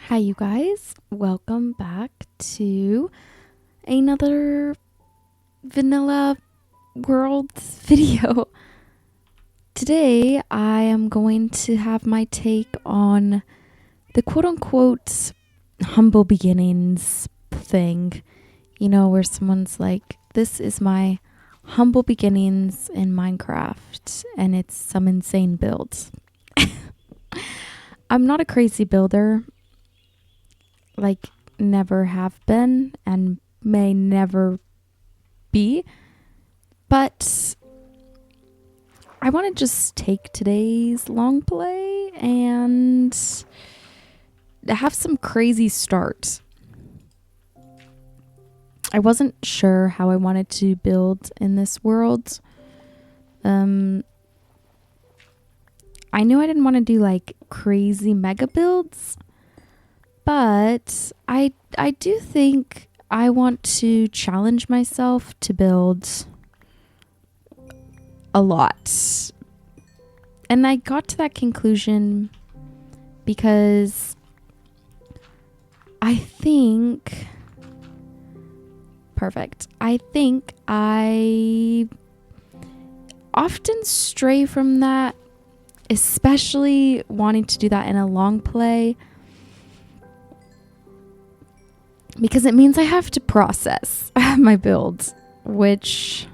Hi, you guys. Welcome back to another Vanilla Worlds video. Today, I am going to have my take on the quote-unquote humble beginnings thing. You know, where someone's like, this is my humble beginnings in Minecraft, and it's some insane build. I'm not a crazy builder. Like, never have been and may never be. But I want to just take today's long play and have some crazy start. I wasn't sure how I wanted to build in this world. I knew I didn't want to do like crazy mega builds. But I do think I want to challenge myself to build a lot. And I got to that conclusion because I think I often stray from that, especially wanting to do that in a long play. Because it means I have to process my builds, which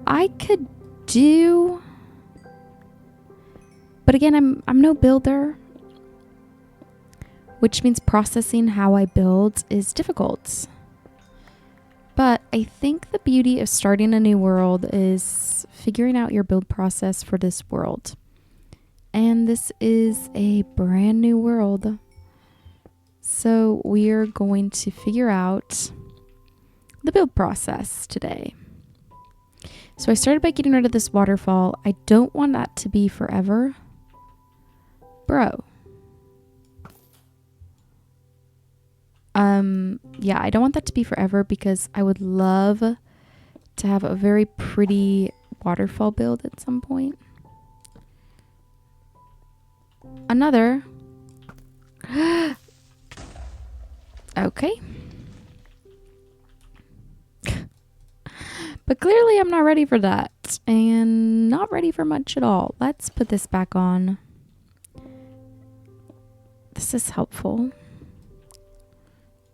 I could do. But again, I'm no builder, which means processing how I build is difficult. But I think the beauty of starting a new world is figuring out your build process for this world. And this is a brand new world. So we're going to figure out the build process today. So I started by getting rid of this waterfall. I don't want that to be forever. Bro. Yeah, I don't want that to be forever because I would love to have a very pretty waterfall build at some point. Another. Okay. But clearly I'm not ready for that. And not ready for much at all. Let's put this back on. This is helpful.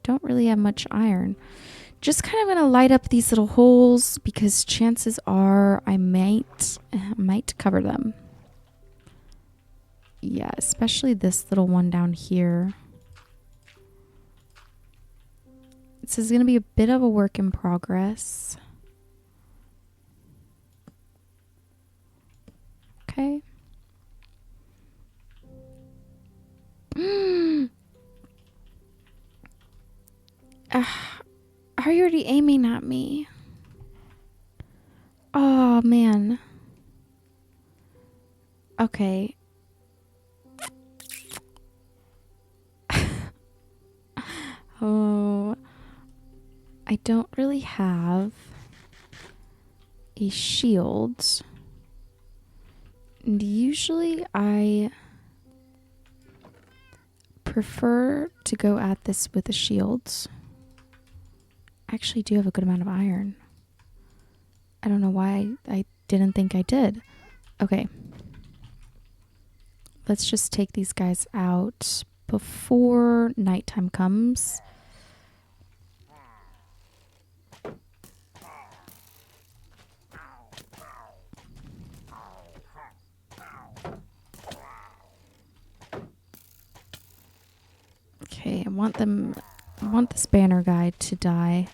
Don't really have much iron. Just kind of going to light up these little holes because chances are I might cover them. Yeah, especially this little one down here. This is going to be a bit of a work in progress. Okay. Are you already aiming at me? Oh, man. Okay. Oh. I don't really have a shield. And usually I prefer to go at this with a shield. I actually do have a good amount of iron. I don't know why I didn't think I did. Okay. Let's just take these guys out before nighttime comes. Okay, I want this banner guy to die.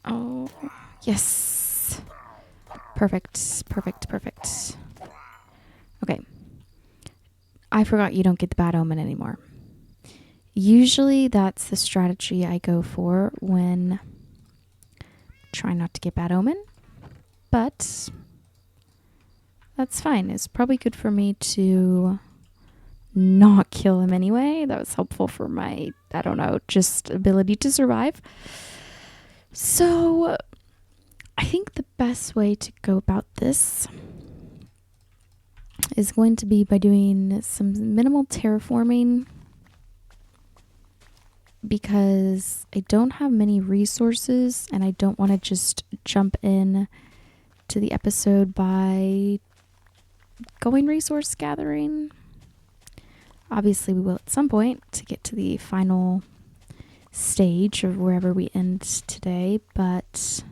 Oh, yes. Perfect, perfect, perfect. Okay. I forgot you don't get the bad omen anymore. Usually that's the strategy I go for when trying not to get bad omen. But that's fine. It's probably good for me to not kill him anyway. That was helpful for my, I don't know, just ability to survive. So I think the best way to go about this is going to be by doing some minimal terraforming, because I don't have many resources and I don't want to just jump in to the episode by going resource gathering. Obviously we will at some point to get to the final stage of wherever we end today, but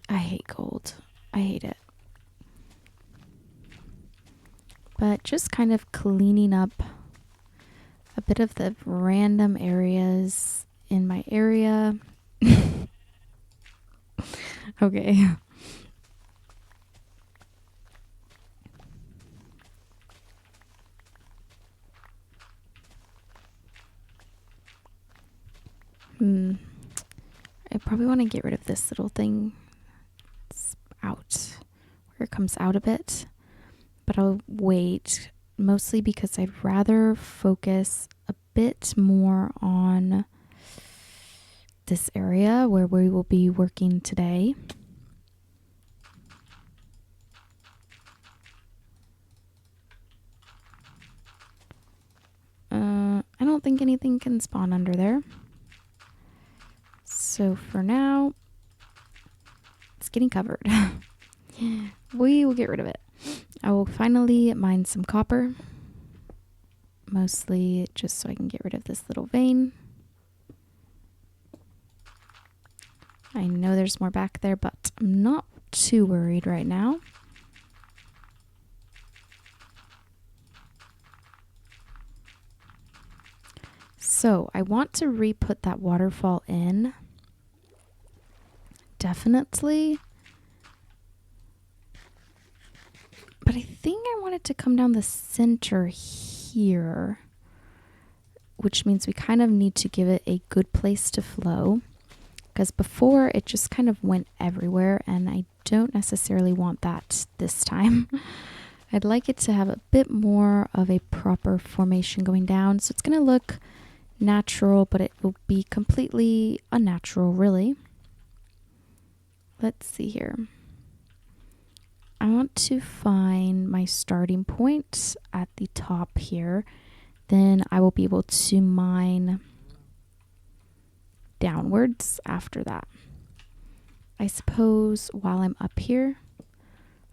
I hate gold. I hate it. But just kind of cleaning up a bit of the random areas in my area. Okay. I probably want to get rid of this little thing. It's out where it comes out a bit, but I'll wait, mostly because I'd rather focus a bit more on this area where we will be working today. I don't think anything can spawn under there. So for now, it's getting covered. We will get rid of it. I will finally mine some copper. Mostly just so I can get rid of this little vein. I know there's more back there, but I'm not too worried right now. So I want to re-put that waterfall in. Definitely. But I think I want it to come down the center here, which means we kind of need to give it a good place to flow, because before it just kind of went everywhere, and I don't necessarily want that this time. I'd like it to have a bit more of a proper formation going down, so it's going to look natural, but it will be completely unnatural, really. Let's see here. I want to find my starting point at the top here. Then I will be able to mine downwards after that. I suppose while I'm up here,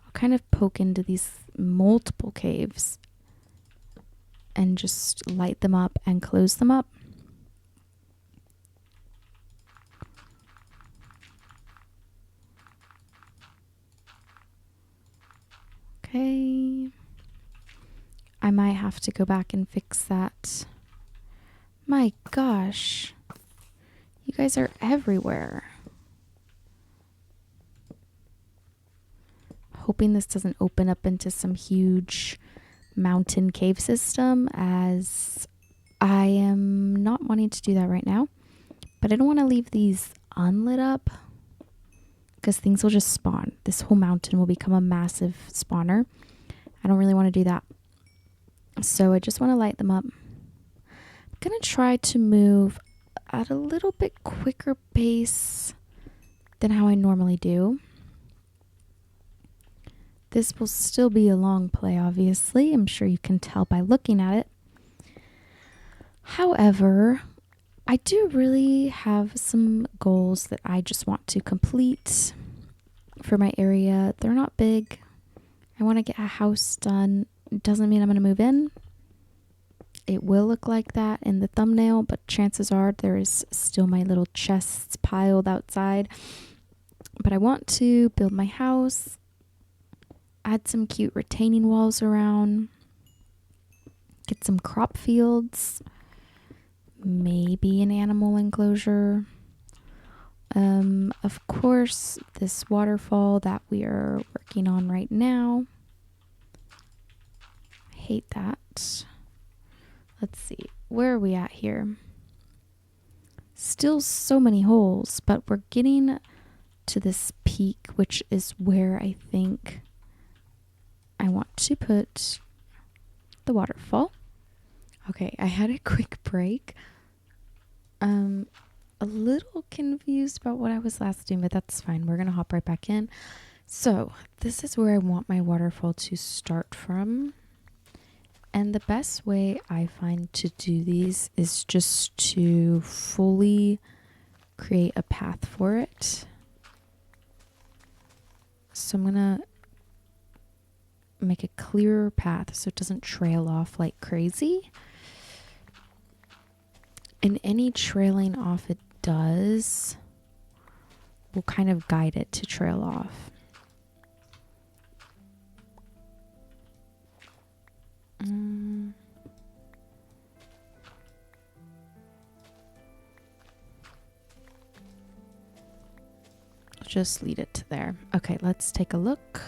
I'll kind of poke into these multiple caves and just light them up and close them up. Okay. I might have to go back and fix that. My gosh. You guys are everywhere. Hoping this doesn't open up into some huge mountain cave system, as I am not wanting to do that right now. But I don't want to leave these unlit up, because things will just spawn. This whole mountain will become a massive spawner. I don't really want to do that. So I just want to light them up. I'm going to try to move at a little bit quicker pace than how I normally do. This will still be a long play, obviously. I'm sure you can tell by looking at it. However, I do really have some goals that I just want to complete for my area. They're not big. I want to get a house done. It doesn't mean I'm going to move in. It will look like that in the thumbnail, but chances are there is still my little chests piled outside. But I want to build my house, add some cute retaining walls around, get some crop fields, maybe an animal enclosure. Of course, this waterfall that we are working on right now. I hate that. Let's see, where are we at here? Still so many holes, but we're getting to this peak, which is where I think I want to put the waterfall. Okay, I had a quick break. A little confused about what I was last doing, but that's fine. We're gonna hop right back in. So this is where I want my waterfall to start from. And the best way I find to do these is just to fully create a path for it. So I'm gonna make a clearer path so it doesn't trail off like crazy. And any trailing off it does will kind of guide it to trail off. Just lead it to there. Okay, let's take a look.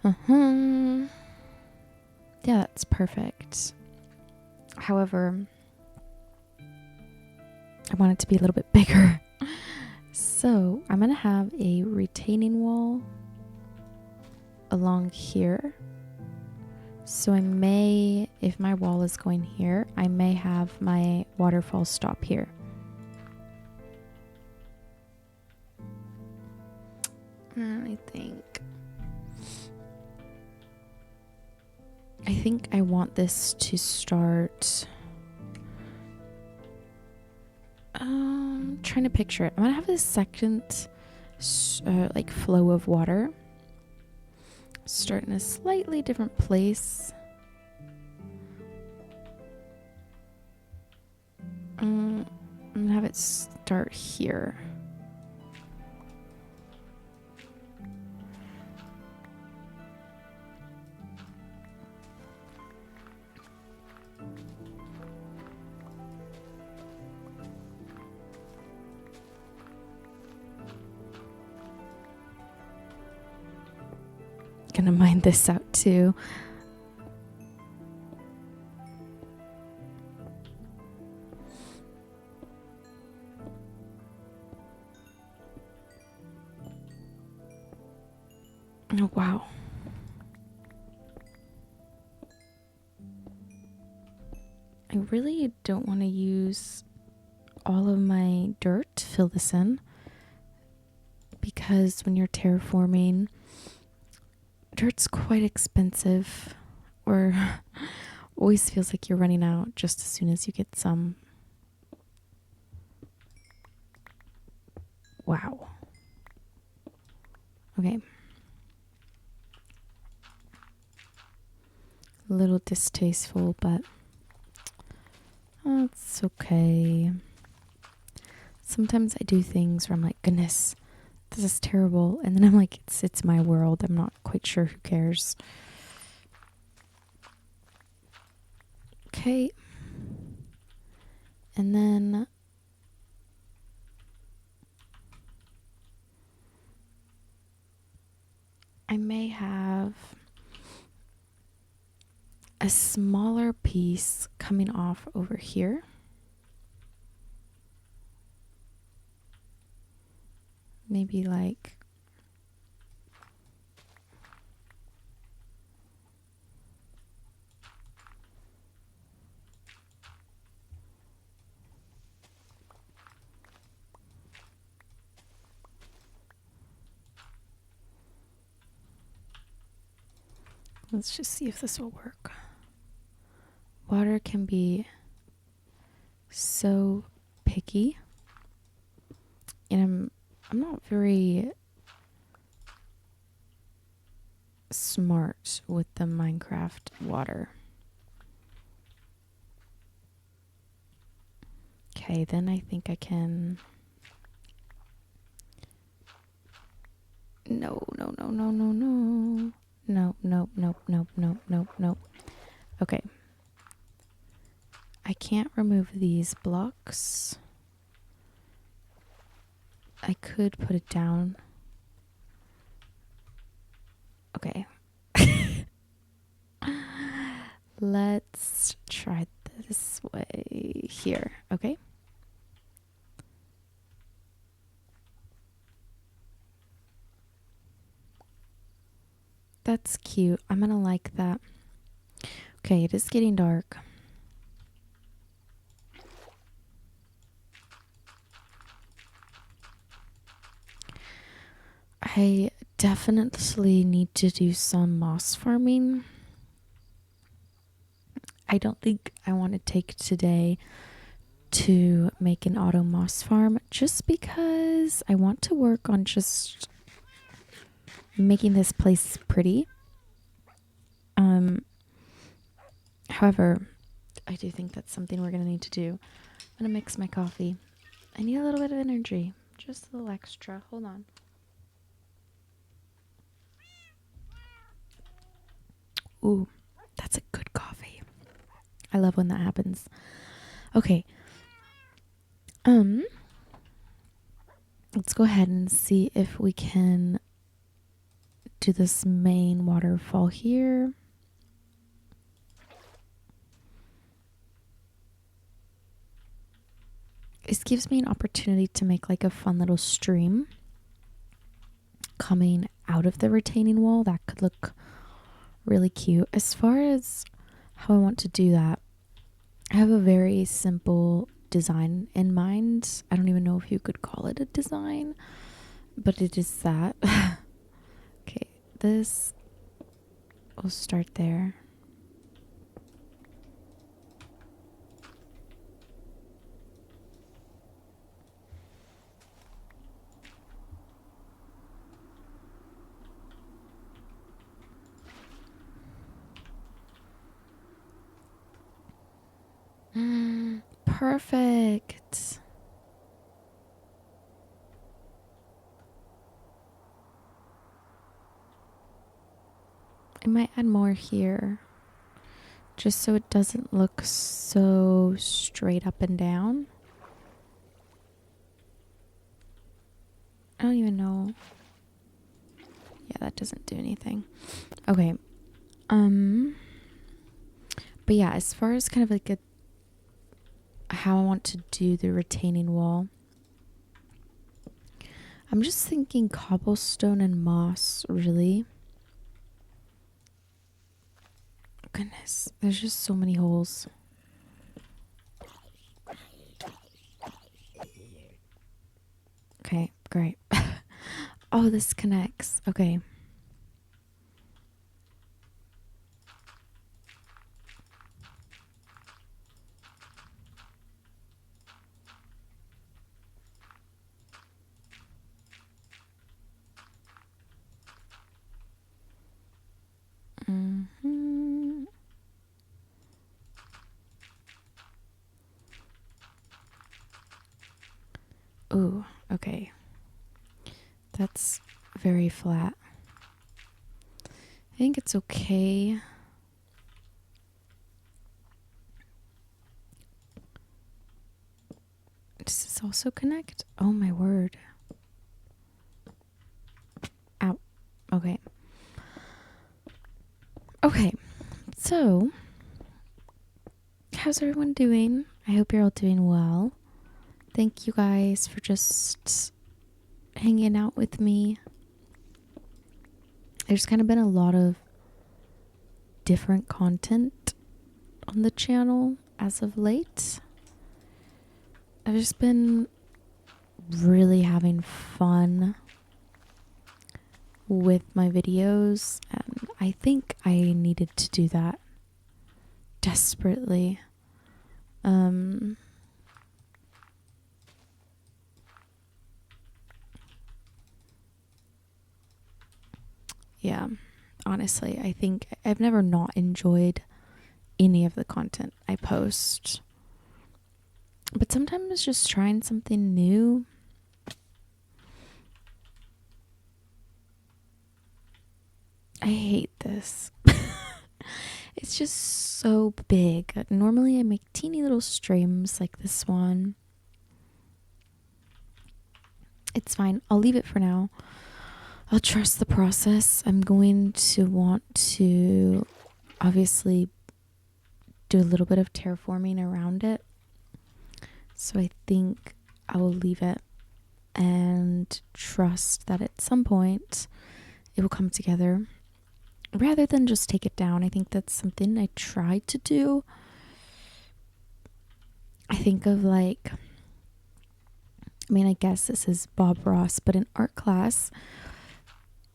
Yeah, that's perfect. However, I want it to be a little bit bigger. So I'm gonna have a retaining wall along here. So I may, if my wall is going here, I may have my waterfall stop here. I think I want this to start. Trying to picture it. I'm gonna have a second like flow of water. Start in a slightly different place. I'm gonna have it start here. Gonna mine this out too. Oh, wow. I really don't want to use all of my dirt to fill this in, because when you're terraforming, dirt's quite expensive, or always feels like you're running out just as soon as you get some. Wow. Okay. A little distasteful, but it's okay. Sometimes I do things where I'm like, goodness, this is terrible. And then I'm like, it's my world. I'm not quite sure who cares. Okay. And then I may have a smaller piece coming off over here. Maybe like let's just see if this will work. Water can be so picky, and I'm not very smart with the Minecraft water. Okay, then I think I can. No. Okay. I can't remove these blocks. I could put it down. Okay. Let's try this way here. Okay. That's cute. I'm gonna like that. Okay, it is getting dark. I definitely need to do some moss farming. I don't think I want to take today to make an auto moss farm just because I want to work on just making this place pretty. However, I do think that's something we're gonna need to do. I'm gonna mix my coffee. I need a little bit of energy, just a little extra. Hold on. Ooh, that's a good coffee. I love when that happens. Okay. Let's go ahead and see if we can do this main waterfall here. This gives me an opportunity to make like a fun little stream coming out of the retaining wall. That could look really cute. As far as how I want to do that, I have a very simple design in mind. I don't even know if you could call it a design, but it is that. Okay, this, we'll start there. Perfect. I might add more here just so it doesn't look so straight up and down. I don't even know. Yeah, that doesn't do anything. Okay. But yeah, as far as kind of like how I want to do the retaining wall, I'm just thinking cobblestone and moss, really. Goodness, there's just so many holes. Okay, great. Oh, this connects. Okay. Ooh, okay. That's very flat. I think it's okay. Does this also connect? Oh my word. Ow. Okay. Okay. So, how's everyone doing? I hope you're all doing well. Thank you guys for just hanging out with me. There's kind of been a lot of different content on the channel as of late. I've just been really having fun with my videos, and I think I needed to do that desperately. Yeah, honestly, I think I've never not enjoyed any of the content I post. But sometimes just trying something new. I hate this. It's just so big. Normally I make teeny little streams like this one. It's fine. I'll leave it for now. I'll trust the process. I'm going to want to obviously do a little bit of terraforming around it. So I think I will leave it and trust that at some point it will come together rather than just take it down. I think that's something I tried to do. I think of like, I mean, I guess this is Bob Ross, but in art class,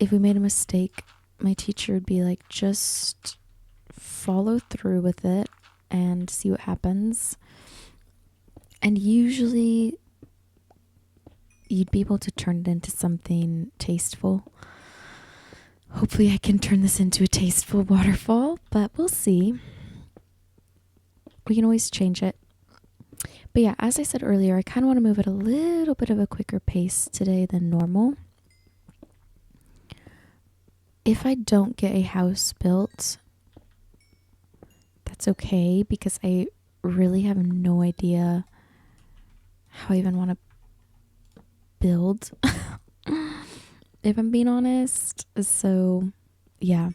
if we made a mistake, my teacher would be like, just follow through with it and see what happens. And usually you'd be able to turn it into something tasteful. Hopefully I can turn this into a tasteful waterfall, but we'll see. We can always change it. But yeah, as I said earlier, I kind of want to move at a little bit of a quicker pace today than normal. If I don't get a house built, that's okay, because I really have no idea how I even want to build, if I'm being honest. So yeah,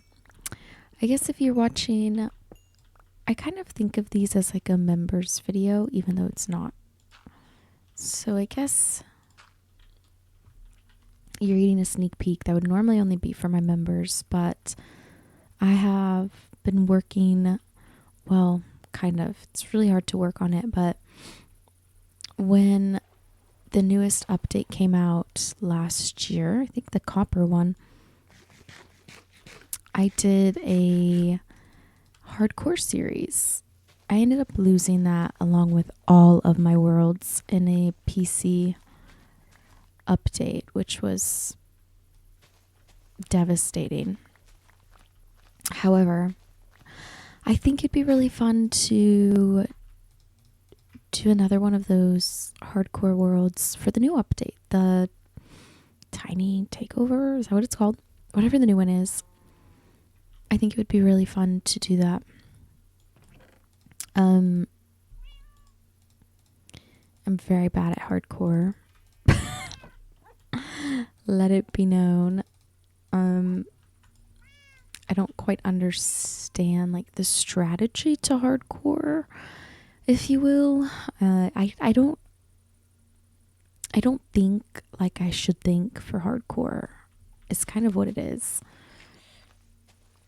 I guess if you're watching, I kind of think of these as like a members video, even though it's not. So I guess you're getting a sneak peek that would normally only be for my members, but I have been working, well, kind of. It's really hard to work on it, but when the newest update came out last year, I think the copper one, I did a hardcore series. I ended up losing that along with all of my worlds in a PC update, which was devastating. However, I think it'd be really fun to do another one of those hardcore worlds for the new update, the Tiny Takeover, is that what it's called? Whatever the new one is. I think it would be really fun to do that. I'm very bad at hardcore. Let it be known. I don't quite understand like the strategy to hardcore, if you will. I don't think like I should think for hardcore. It's kind of what it is.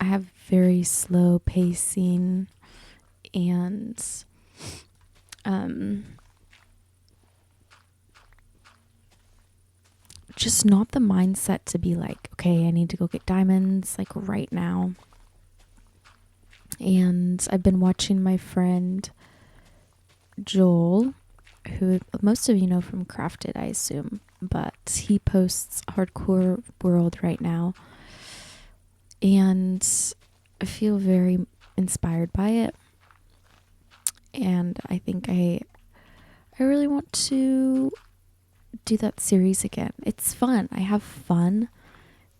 I have very slow pacing and just not the mindset to be like, okay, I need to go get diamonds like right now. And I've been watching my friend Joel, who most of you know from Crafted, I assume, but he posts Hardcore World right now, and I feel very inspired by it. And I think I really want to do that series again. It's fun. I have fun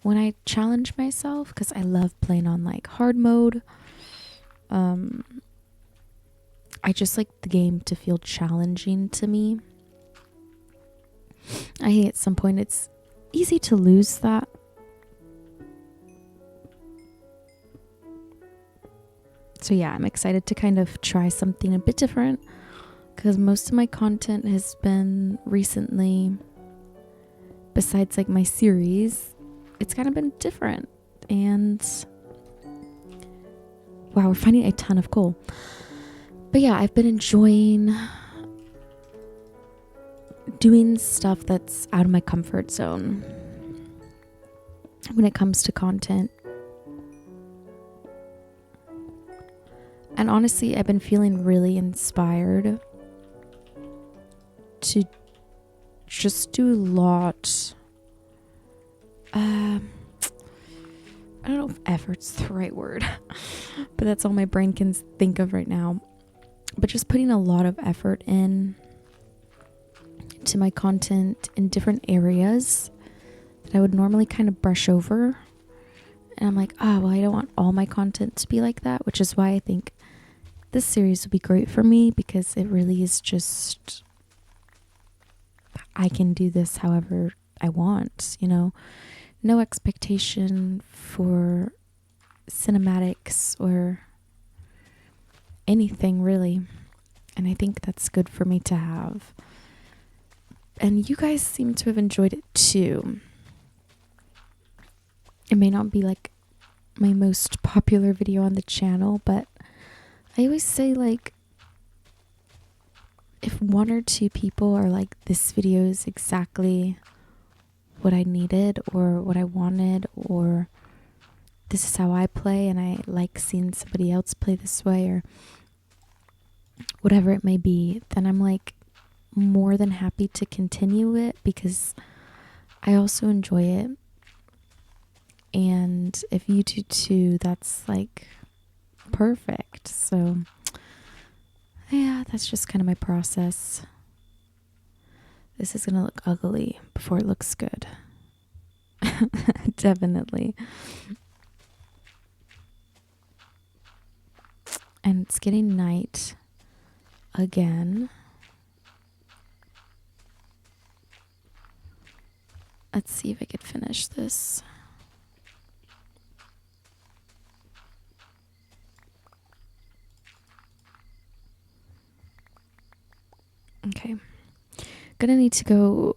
when I challenge myself, because I love playing on like hard mode. I just like the game to feel challenging to me. I think at some point it's easy to lose that. So yeah, I'm excited to kind of try something a bit different, because most of my content has been recently, besides like my series, it's kind of been different. And wow, we're finding a ton of coal. But yeah, I've been enjoying doing stuff that's out of my comfort zone when it comes to content. And honestly, I've been feeling really inspired to just do a lot. I don't know if effort's the right word, but that's all my brain can think of right now. But just putting a lot of effort in to my content in different areas that I would normally kind of brush over. And I'm like, oh, well, I don't want all my content to be like that, which is why I think this series would be great for me, because it really is just, I can do this however I want, you know, no expectation for cinematics or anything really. And I think that's good for me to have. And you guys seem to have enjoyed it too. It may not be like my most popular video on the channel, but I always say, like, if one or two people are like, this video is exactly what I needed or what I wanted, or this is how I play and I like seeing somebody else play this way, or whatever it may be, then I'm like more than happy to continue it because I also enjoy it. And if you do too, that's like perfect. So yeah, that's just kind of my process. This is gonna look ugly before it looks good. Definitely. And it's getting night again. Let's see if I could finish this. Okay. Gonna need to go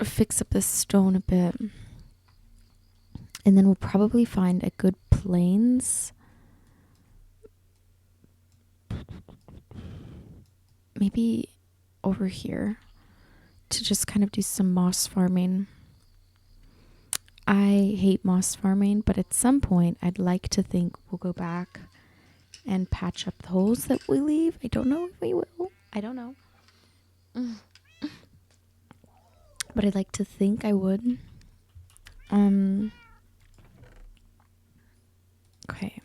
fix up this stone a bit. And then we'll probably find a good plains. Maybe over here to just kind of do some moss farming. I hate moss farming, but at some point I'd like to think we'll go back and patch up the holes that we leave. I don't know if we will. I don't know. But I'd like to think I would. Okay.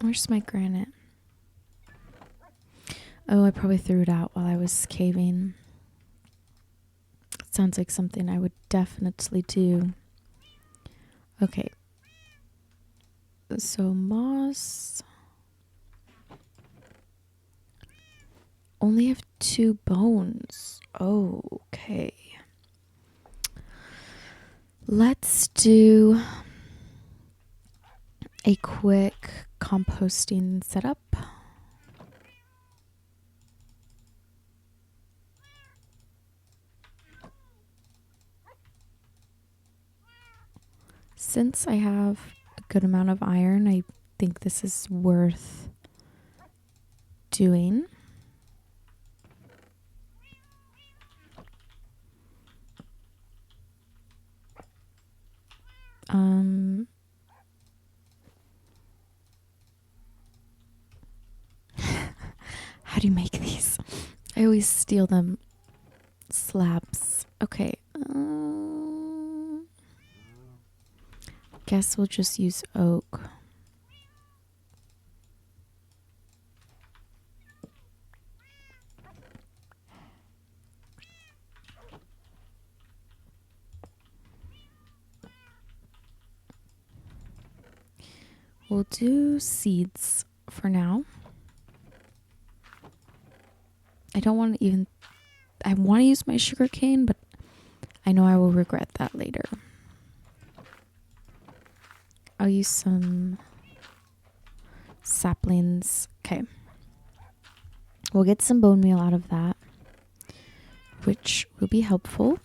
Where's my granite? Oh, I probably threw it out while I was caving. Sounds like something I would definitely do. Okay. So moss. Only have 2 bones. Oh, okay. Let's do a quick composting setup. Since I have a good amount of iron, I think this is worth doing. How do you make these? I always steal them. Slabs. Okay. Guess we'll just use oak. We'll do seeds for now. I don't want to even... I want to use my sugar cane, but I know I will regret that later. I'll use some saplings. Okay. We'll get some bone meal out of that, which will be helpful.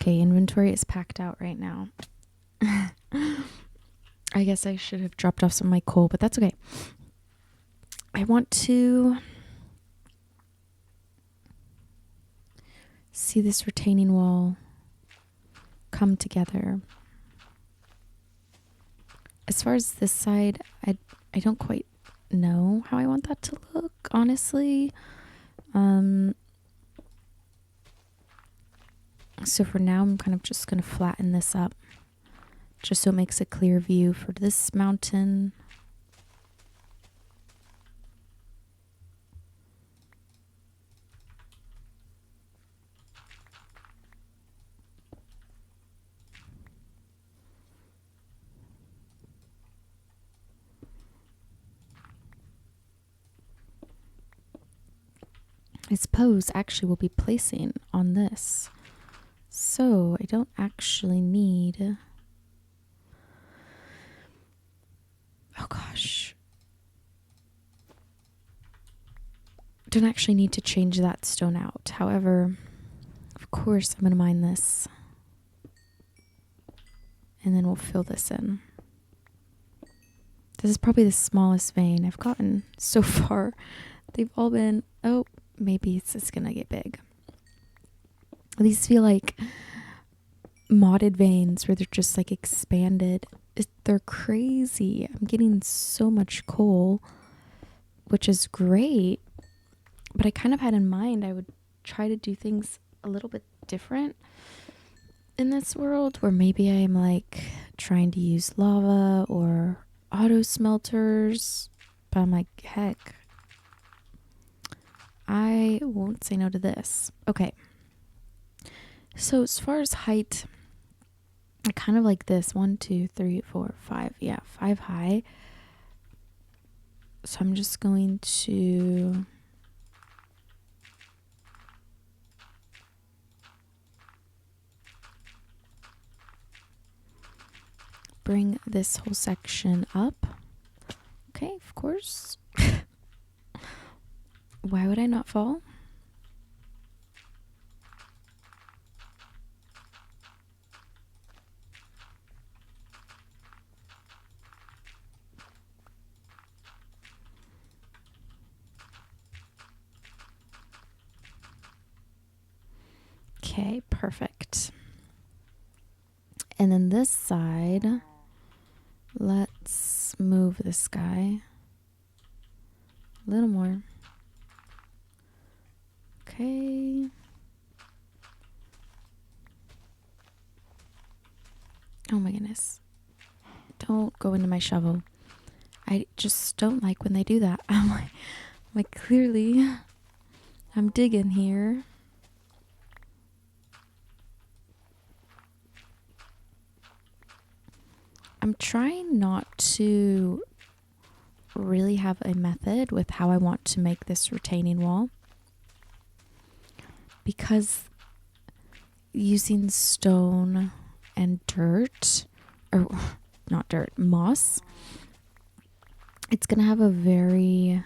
Okay, inventory is packed out right now. I guess I should have dropped off some of my coal, but that's okay. I want to see this retaining wall come together. As far as this side, I don't quite know how I want that to look, honestly. So for now, I'm kind of just going to flatten this up just so it makes a clear view for this mountain. I suppose actually we'll be placing on this. So I don't actually need... Oh gosh. don't actually need to change that stone out. However, of course, I'm going to mine this. And then we'll fill this in. This is probably the smallest vein I've gotten so far. They've all been, oh, maybe it's just going to get big. These feel like modded veins where they're just like expanded. They're crazy. I'm getting so much coal, which is great. But I kind of had in mind I would try to do things a little bit different in this world, where maybe I'm like trying to use lava or auto smelters. But I'm like, heck, I won't say no to this. Okay. So as far as height, I kind of like this. 1, 2, 3, 4, 5. Yeah, 5 high. So I'm just going to bring this whole section up. Okay, of course. Why would I not fall? Okay, perfect. And then this side, let's move this guy a little more. Okay. Oh my goodness. Don't go into my shovel. I just don't like when they do that. I'm like clearly I'm digging here. I'm trying not to really have a method with how I want to make this retaining wall, because using stone and dirt, or not dirt, moss, it's going to have a very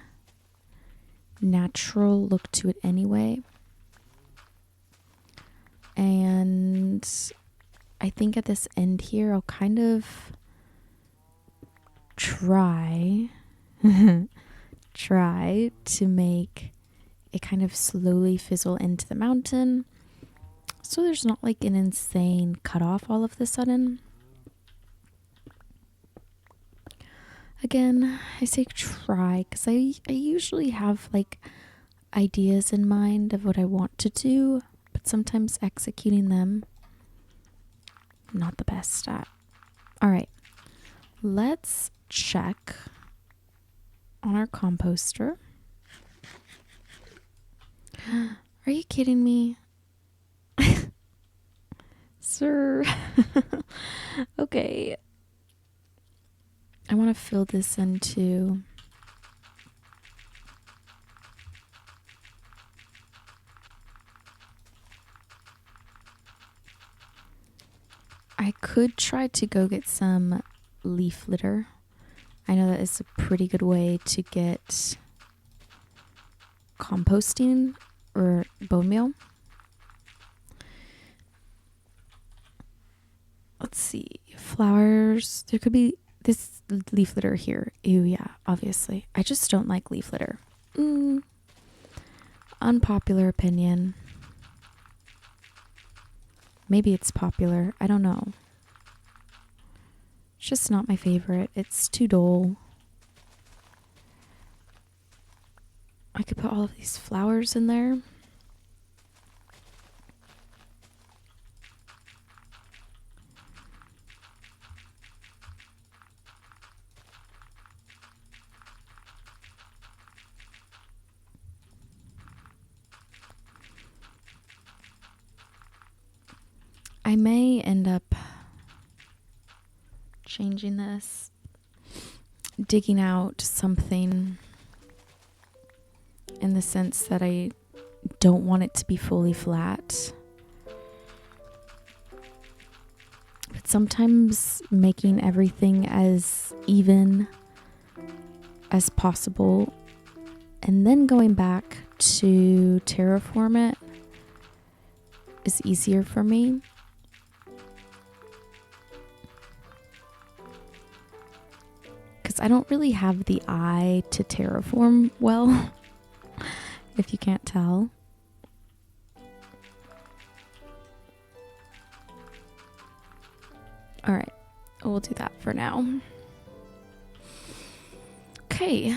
natural look to it anyway. And I think at this end here, I'll kind of try to make it kind of slowly fizzle into the mountain, so there's not like an insane cutoff all of the sudden. Again, I say try because I usually have like ideas in mind of what I want to do, but sometimes executing them, not the best at. All right, let's check on our composter. Are you kidding me? Sir. Okay. I want to fill this in too. I could try to go get some leaf litter. I know that is a pretty good way to get composting or bone meal. Let's see. Flowers. There could be this leaf litter here. Ew, yeah, obviously. I just don't like leaf litter. Unpopular opinion. Maybe it's popular. I don't know. It's just not my favorite. It's too dull. I could put all of these flowers in there. I may end up changing this, digging out something in the sense that I don't want it to be fully flat. But sometimes making everything as even as possible and then going back to terraform it is easier for me. Because I don't really have the eye to terraform well, if you can't tell. All right, we'll do that for now. Okay,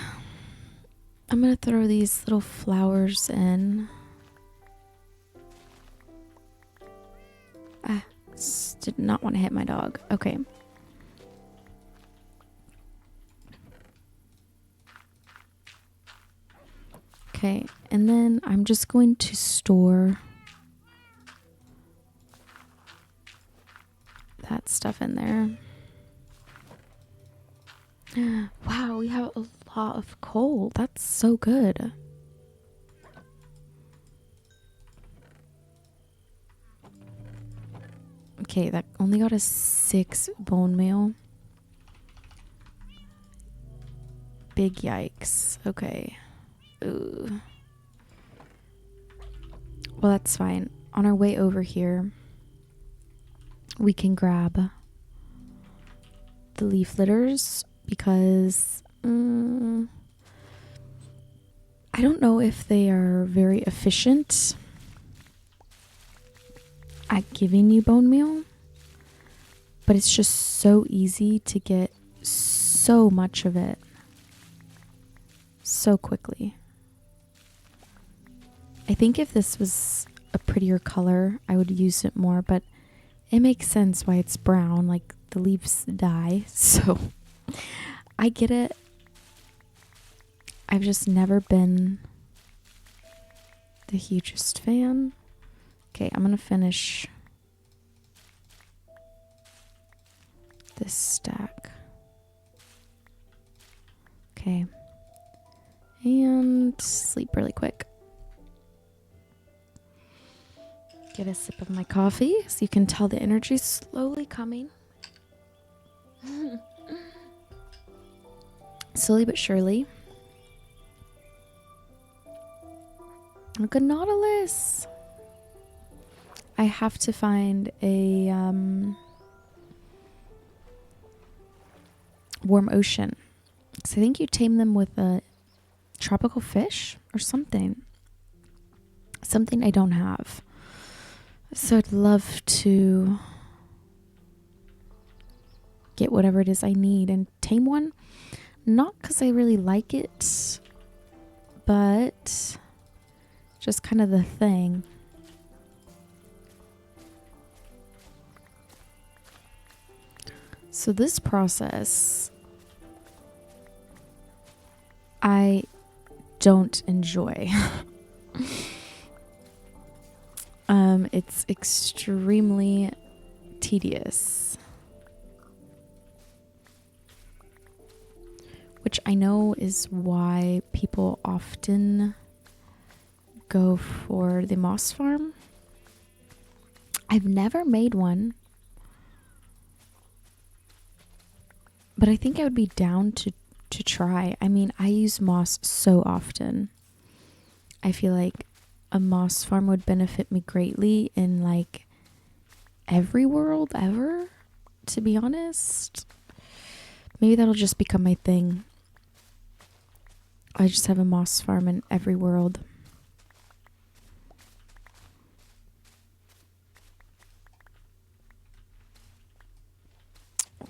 I'm gonna throw these little flowers in. Did not want to hit my dog. Okay. Okay, and then I'm just going to store that stuff in there. Wow, we have a lot of coal. That's so good. Okay, that only got us 6 bone meal. Big yikes. Okay. Ooh. Well, that's fine. On our way over here, we can grab the leaf litters because I don't know if they are very efficient at giving you bone meal, but it's just so easy to get so much of it so quickly. I think if this was a prettier color, I would use it more, but it makes sense why it's brown, like the leaves die, so I get it. I've just never been the hugest fan. Okay, I'm gonna finish this stack. Okay, and sleep really quick. Get a sip of my coffee so you can tell the energy's slowly coming. Slowly but surely. Good Nautilus. I have to find a warm ocean. So I think you tame them with a tropical fish or something. Something I don't have. So I'd love to get whatever it is I need and tame one. Not because I really like it, but just kind of the thing. So this process, I don't enjoy. It's extremely tedious. Which I know is why people often go for the moss farm. I've never made one. But I think I would be down to try. I mean, I use moss so often. I feel like a moss farm would benefit me greatly in like every world ever, to be honest. Maybe that'll just become my thing. I just have a moss farm in every world.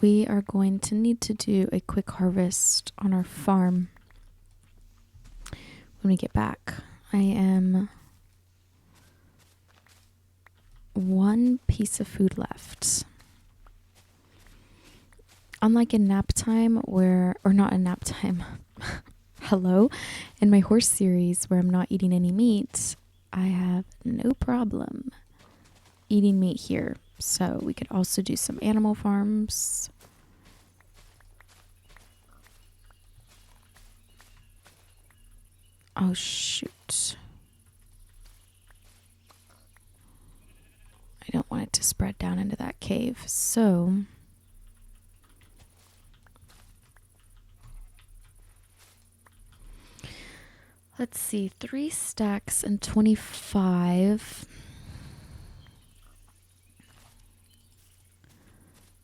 We are going to need to do a quick harvest on our farm when we get back. I am 1 piece of food left. Unlike in nap time or not in nap time, hello, in my horse series where I'm not eating any meat, I have no problem eating meat here. So we could also do some animal farms. Oh, shoot. I don't want it to spread down into that cave. So Let's see, 3 stacks and 25.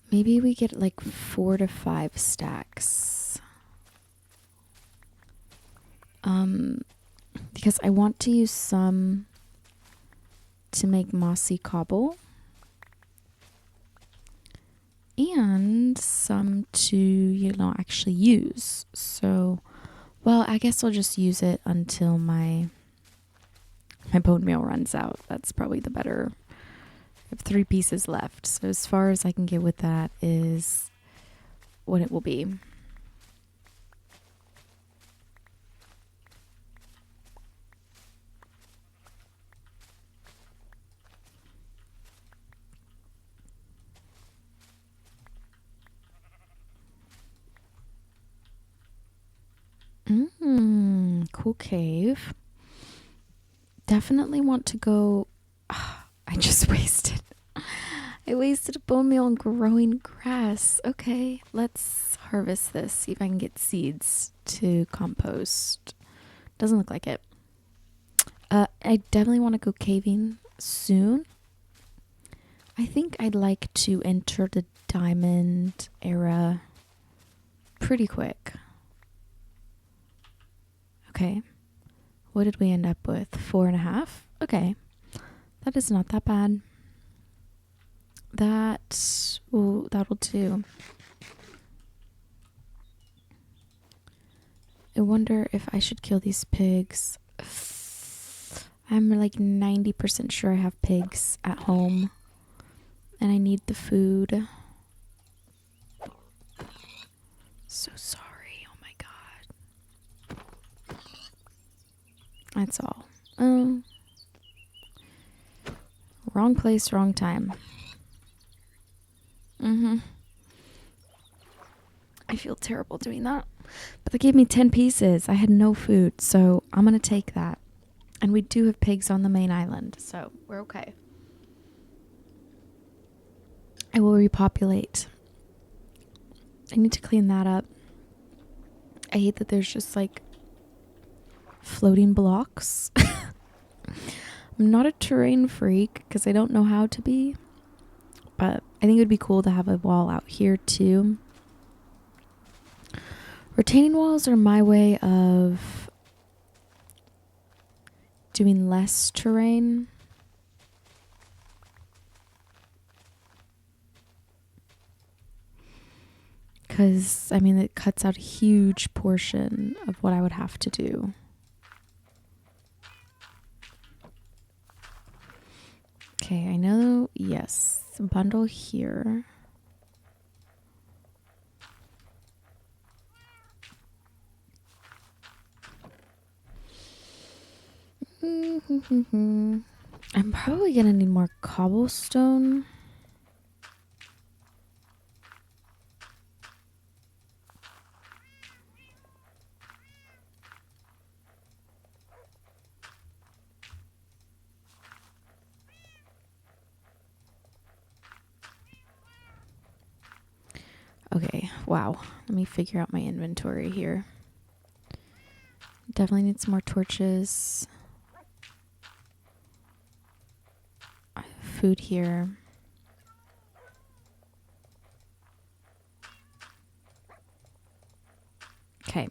Maybe we get like 4 to 5 stacks. Because I want to use some to make mossy cobble. And some to, actually use. So, well, I guess I'll just use it until my bone meal runs out. That's probably the better. I have 3 pieces left. So as far as I can get with that is what it will be. Cool cave. Definitely want to go. I just wasted. I wasted a bone meal on growing grass. Okay, let's harvest this. See if I can get seeds to compost. Doesn't look like it. I definitely want to go caving soon. I think I'd like to enter the diamond era pretty quick. Okay. What did we end up with? 4.5? Okay. That is not that bad. That'll do. I wonder if I should kill these pigs. I'm like 90% sure I have pigs at home. And I need the food. So sorry. Oh my god. That's all. Oh. Wrong place, wrong time. I feel terrible doing that. But they gave me 10 pieces. I had no food, so I'm going to take that. And we do have pigs on the main island, so we're okay. I will repopulate. I need to clean that up. I hate that there's just like floating blocks. I'm not a terrain freak because I don't know how to be. But I think it would be cool to have a wall out here too. Retaining walls are my way of doing less terrain. Because, I mean, it cuts out a huge portion of what I would have to do. Okay, I know, yes, bundle here. I'm probably gonna need more cobblestone. Okay, wow. Let me figure out my inventory here. Definitely need some more torches. I have food here. Okay.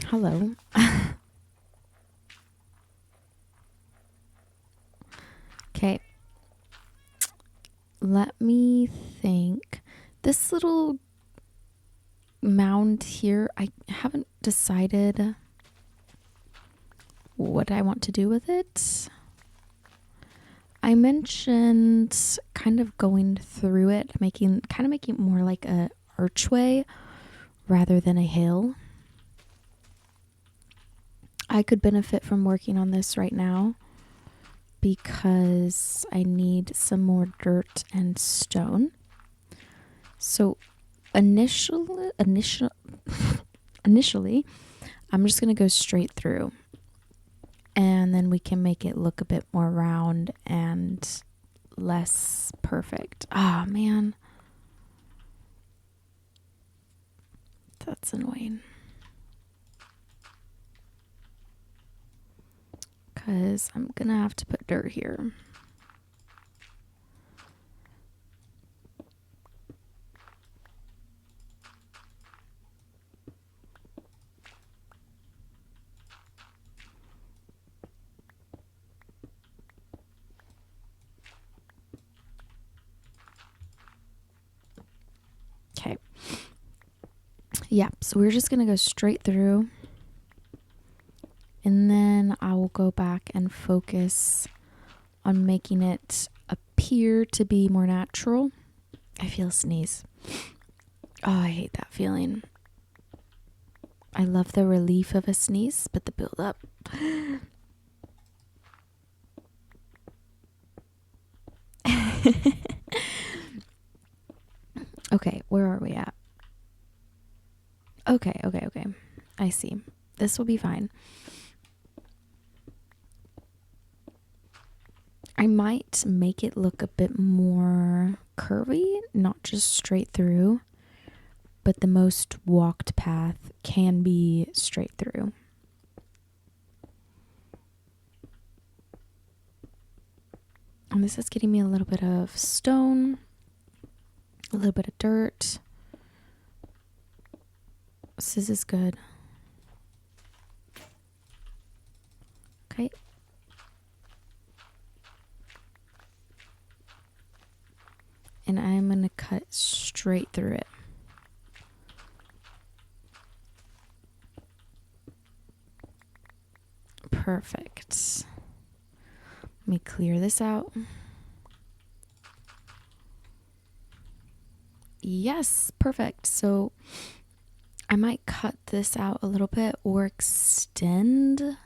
Hello. Okay. Let me think. This little mound here, I haven't decided what I want to do with it. I mentioned kind of going through it, making it more like a archway rather than a hill. I could benefit from working on this right now because I need some more dirt and stone. So initially, I'm just going to go straight through. And then we can make it look a bit more round and less perfect. Ah, man. That's annoying. Because I'm going to have to put dirt here. Okay. Yeah, so we're just going to go straight through. And then I will go back and focus on making it appear to be more natural. I feel a sneeze. Oh, I hate that feeling. I love the relief of a sneeze, but the build up. Okay, where are we at? Okay. I see. This will be fine. I might make it look a bit more curvy, not just straight through, but the most walked path can be straight through. And this is getting me a little bit of stone, a little bit of dirt. This is good. Okay. And I'm going to cut straight through it. Perfect. Let me clear this out. Yes, perfect. So I might cut this out a little bit or extend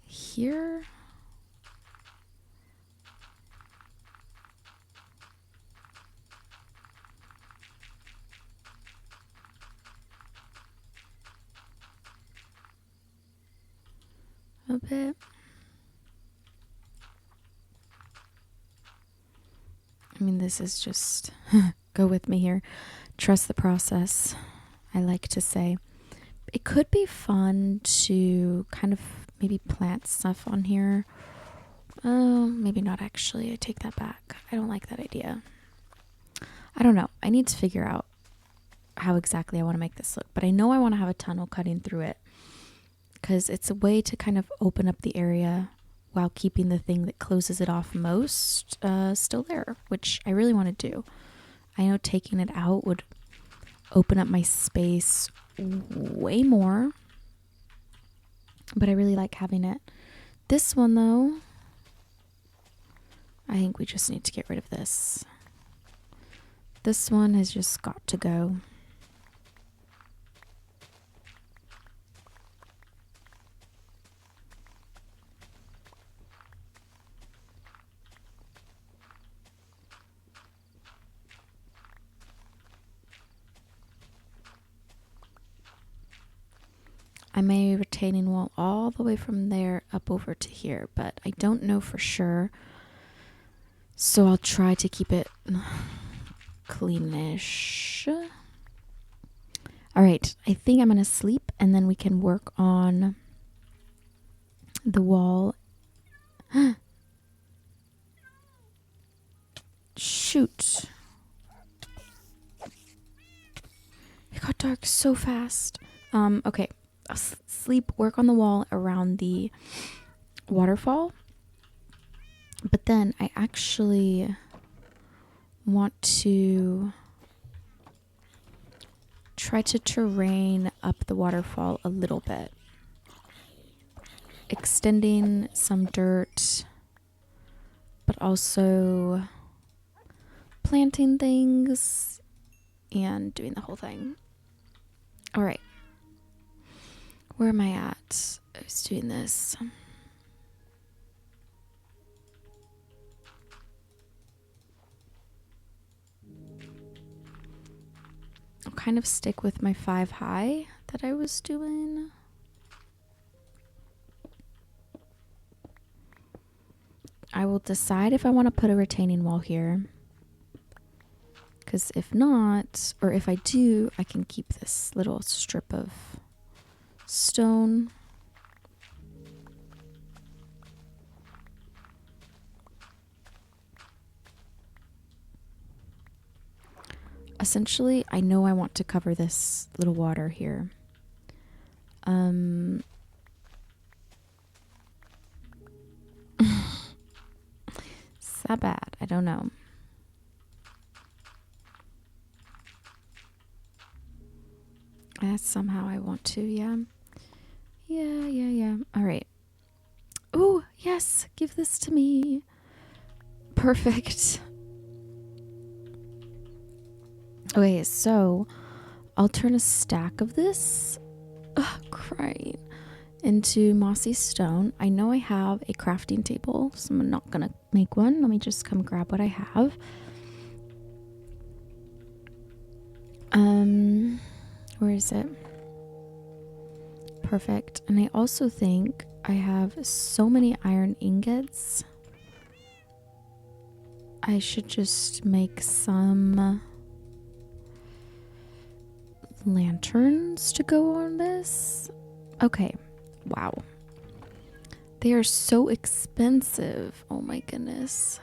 here. A bit. I mean, this is just go with me here. Trust the process, I like to say. It could be fun to kind of maybe plant stuff on here. Oh, maybe not actually. I take that back. I don't like that idea. I don't know. I need to figure out how exactly I want to make this look. But I know I want to have a tunnel cutting through it, because it's a way to kind of open up the area while keeping the thing that closes it off most still there, which I really want to do. I know taking it out would open up my space way more, but I really like having it. This one, though, I think we just need to get rid of this. This one has just got to go. I may retaining wall all the way from there up over to here, but I don't know for sure. So I'll try to keep it cleanish. All right, I think I'm going to sleep and then we can work on the wall. Shoot. It got dark so fast. Okay. I'll sleep, work on the wall around the waterfall. But then I actually want to try to terrain up the waterfall a little bit. Extending some dirt, but also planting things and doing the whole thing. All right. Where am I at? I was doing this. I'll kind of stick with my 5 high that I was doing. I will decide if I want to put a retaining wall here. Because if not, or if I do, I can keep this little strip of stone. Essentially, I know I want to cover this little water here. Is that bad? I don't know. Somehow I want to, yeah. Yeah. All right. Oh, yes. Give this to me. Perfect. Okay, so I'll turn a stack of this, crying, into mossy stone. I know I have a crafting table, so I'm not gonna make one. Let me just come grab what I have. Where is it? Perfect. And I also think I have so many iron ingots. I should just make some lanterns to go on this. Okay. Wow. They are so expensive. Oh my goodness.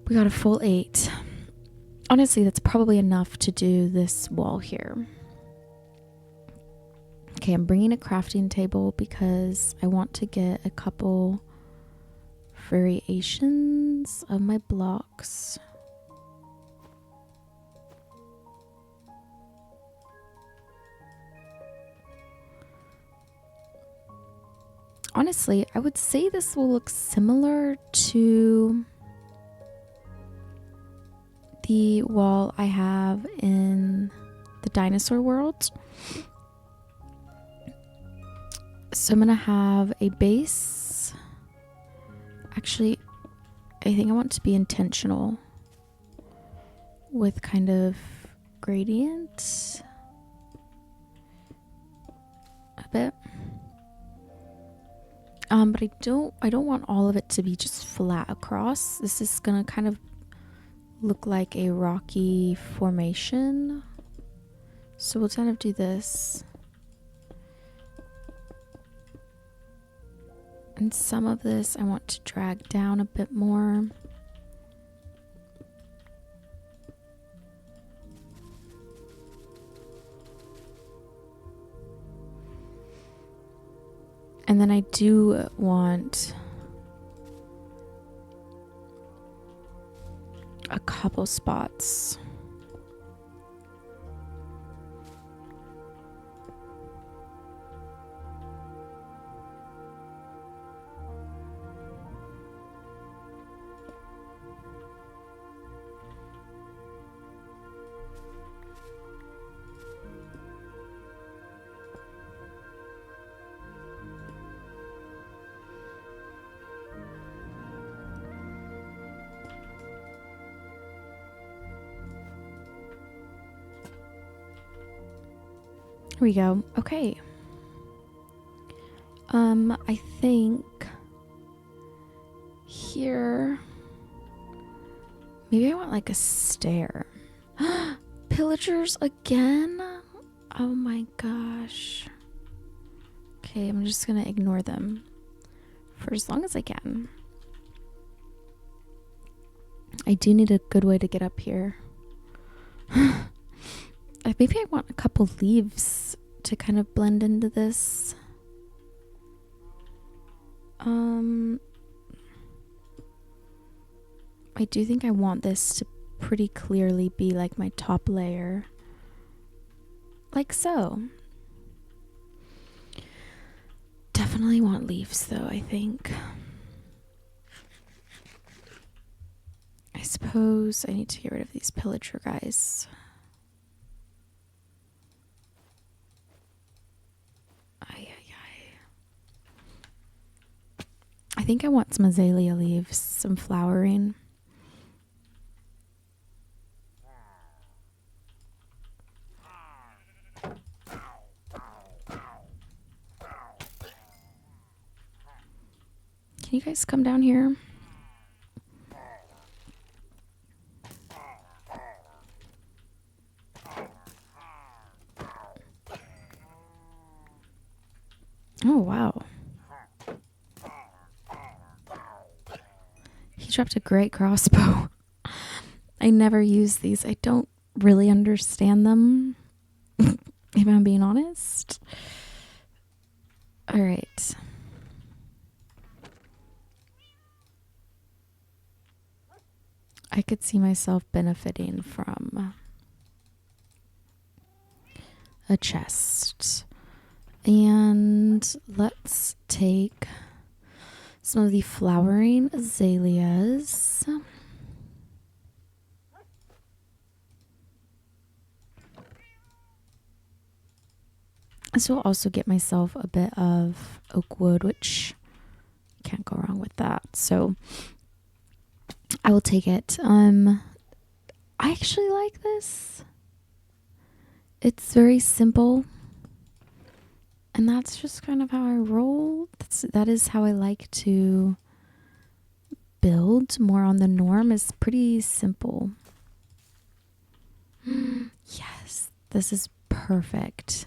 We got a full 8. Honestly, that's probably enough to do this wall here. Okay, I'm bringing a crafting table because I want to get a couple variations of my blocks. Honestly, I would say this will look similar to the wall I have in the dinosaur world. So I'm gonna have a base. Actually, I think I want to be intentional with kind of gradient a bit. But I don't want all of it to be just flat across. This is gonna kind of look like a rocky formation. So we'll kind of do this. And some of this I want to drag down a bit more. And then I do want a couple spots. Here we go. Okay. I think here maybe I want like a stair. Pillagers again? Oh my gosh. Okay, I'm just gonna ignore them for as long as I can. I do need a good way to get up here. Maybe I want a couple leaves to kind of blend into this. I do think I want this to pretty clearly be like my top layer. Like so. Definitely want leaves though, I think. I suppose I need to get rid of these pillager guys. I think I want some azalea leaves, some flowering. Can you guys come down here? dropped a great crossbow. I never use these. I don't really understand them, if I'm being honest. All right. I could see myself benefiting from a chest. And let's take some of the flowering azaleas. This will also get myself a bit of oak wood, which can't go wrong with that. So I will take it. I actually like this. It's very simple. And that's just kind of how I roll. That is how I like to build. More on the norm is pretty simple. Yes, this is perfect.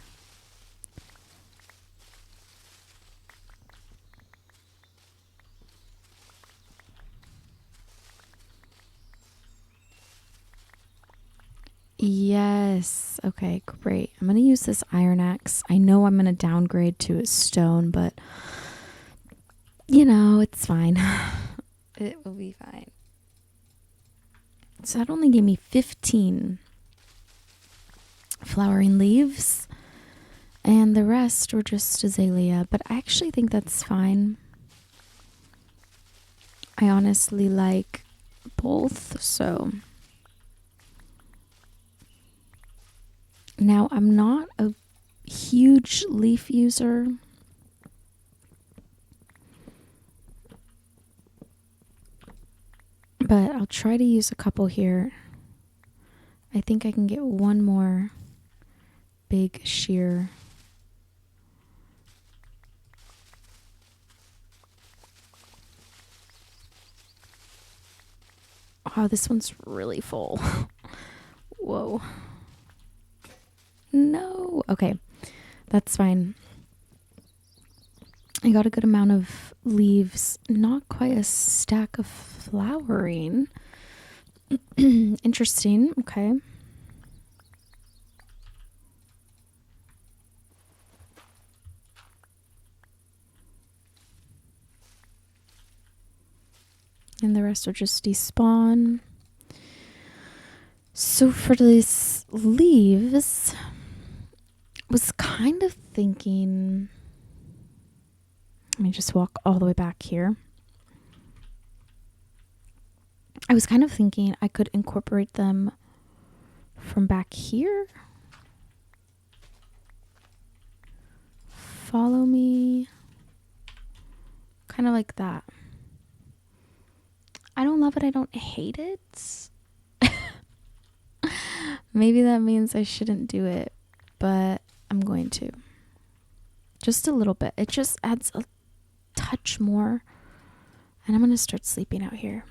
Yes. Okay, great. I'm going to use this iron axe. I know I'm going to downgrade to a stone, but you know, it's fine. It will be fine. So that only gave me 15 flowering leaves, and the rest were just azalea, but I actually think that's fine. I honestly like both, so now I'm not a huge leaf user. But I'll try to use a couple here. I think I can get one more big shear. Oh, this one's really full. Whoa. No. Okay, that's fine. I got a good amount of leaves. Not quite a stack of flowering. Interesting. Okay. And the rest will just despawn. So for these leaves, was kind of thinking, let me just walk all the way back here. I was kind of thinking I could incorporate them from back here. Follow me. Kind of like that. I don't love it. I don't hate it. Maybe that means I shouldn't do it, but I'm going to. Just a little bit. It just adds a touch more. And I'm going to start sleeping out here.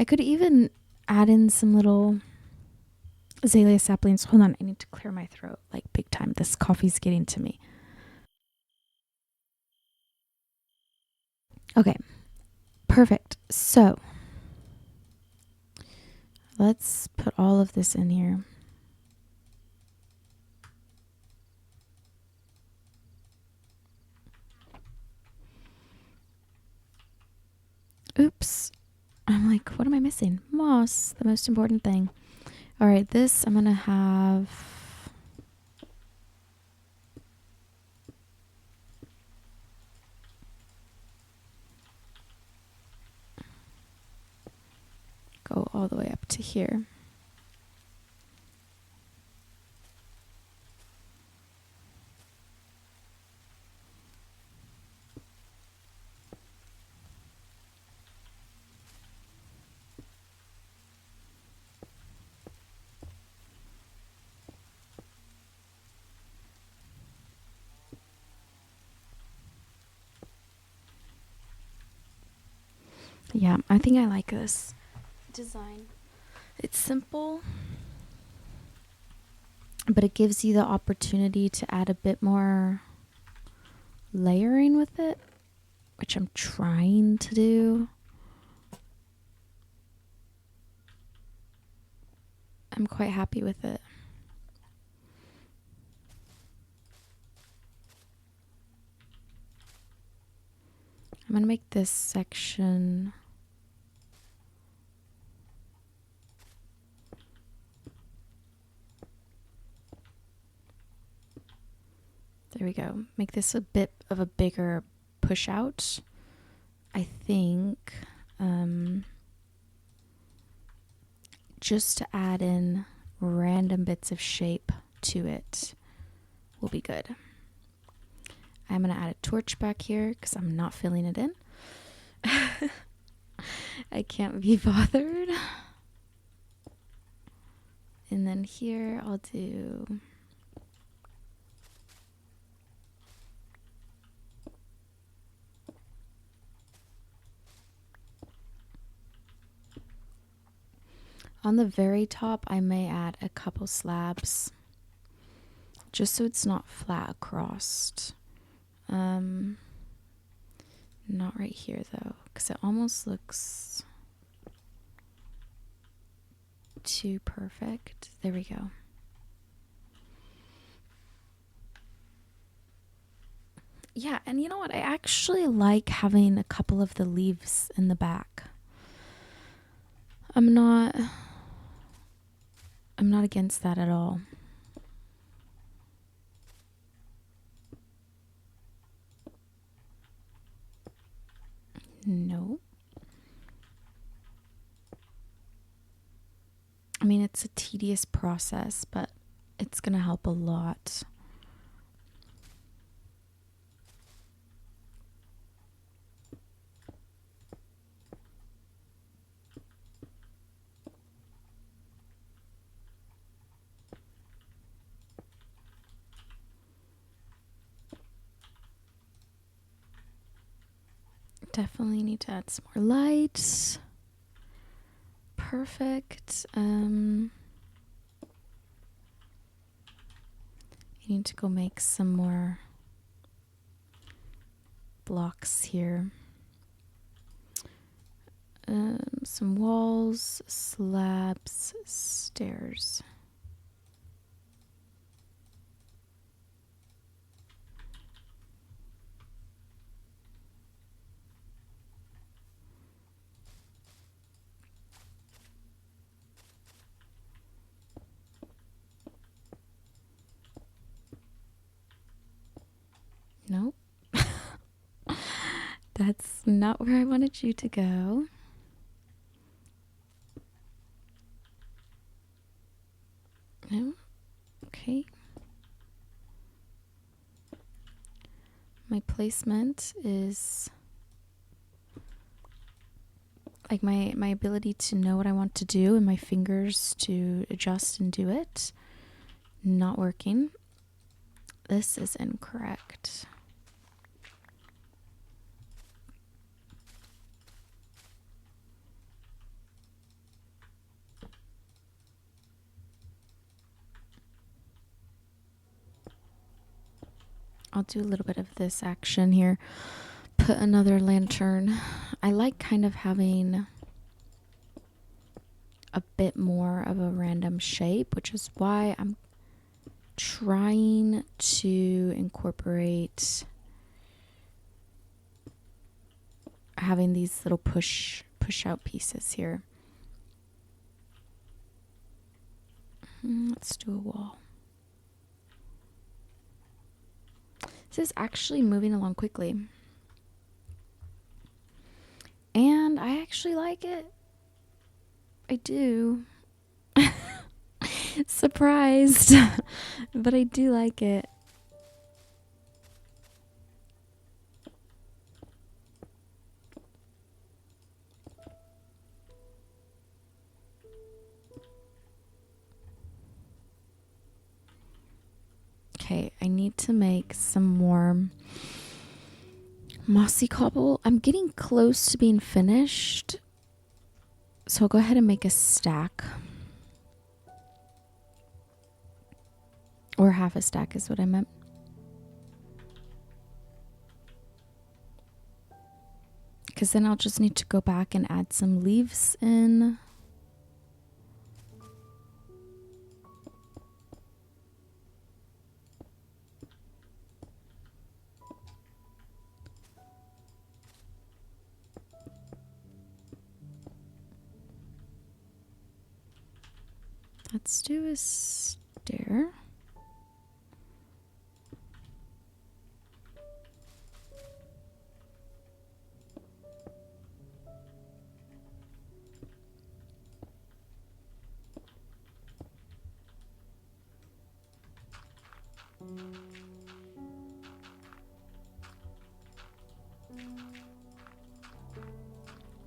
I could even add in some little azalea saplings. Hold on, I need to clear my throat like big time. This coffee's getting to me. Okay, perfect. So let's put all of this in here. Oops. I'm like, what am I missing? Moss, the most important thing. All right, this I'm going to have... go all the way up to here. Yeah, I think I like this design. It's simple, but it gives you the opportunity to add a bit more layering with it, which I'm trying to do. I'm quite happy with it. I'm going to make this section there we go. Make this a bit of a bigger push out. I think just to add in random bits of shape to it will be good. I'm going to add a torch back here because I'm not filling it in. I can't be bothered. And then here I'll do on the very top, I may add a couple slabs just so it's not flat across. Not right here though, because it almost looks too perfect. There we go. Yeah, and you know what? I actually like having a couple of the leaves in the back. I'm not against that at all. No. I mean, it's a tedious process, but it's going to help a lot. Definitely need to add some more light. Perfect. I need to go make some more blocks here. Some walls, slabs, stairs. Nope. That's not where I wanted you to go. No. Okay. My placement is like my ability to know what I want to do and my fingers to adjust and do it. Not working. This is incorrect. I'll do a little bit of this action here. Put another lantern. I like kind of having a bit more of a random shape, which is why I'm trying to incorporate having these little push out pieces here. Let's do a wall. This is actually moving along quickly. And I actually like it. I do. Surprised. But I do like it. Okay, I need to make some more mossy cobble. I'm getting close to being finished. So I'll go ahead and make a stack. Or half a stack is what I meant. Because then I'll just need to go back and add some leaves in. Let's do a stair.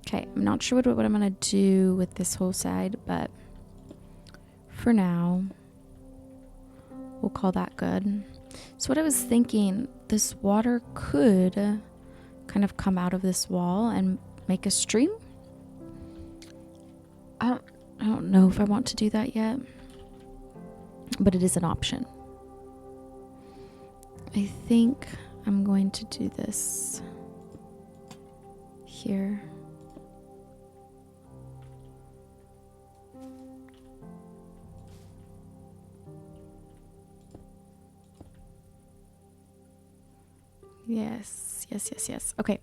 Okay, I'm not sure what I'm going to do with this whole side, but for now, we'll call that good. So what I was thinking, this water could kind of come out of this wall and make a stream. I don't know if I want to do that yet, but it is an option. I think I'm going to do this here. Yes. Okay.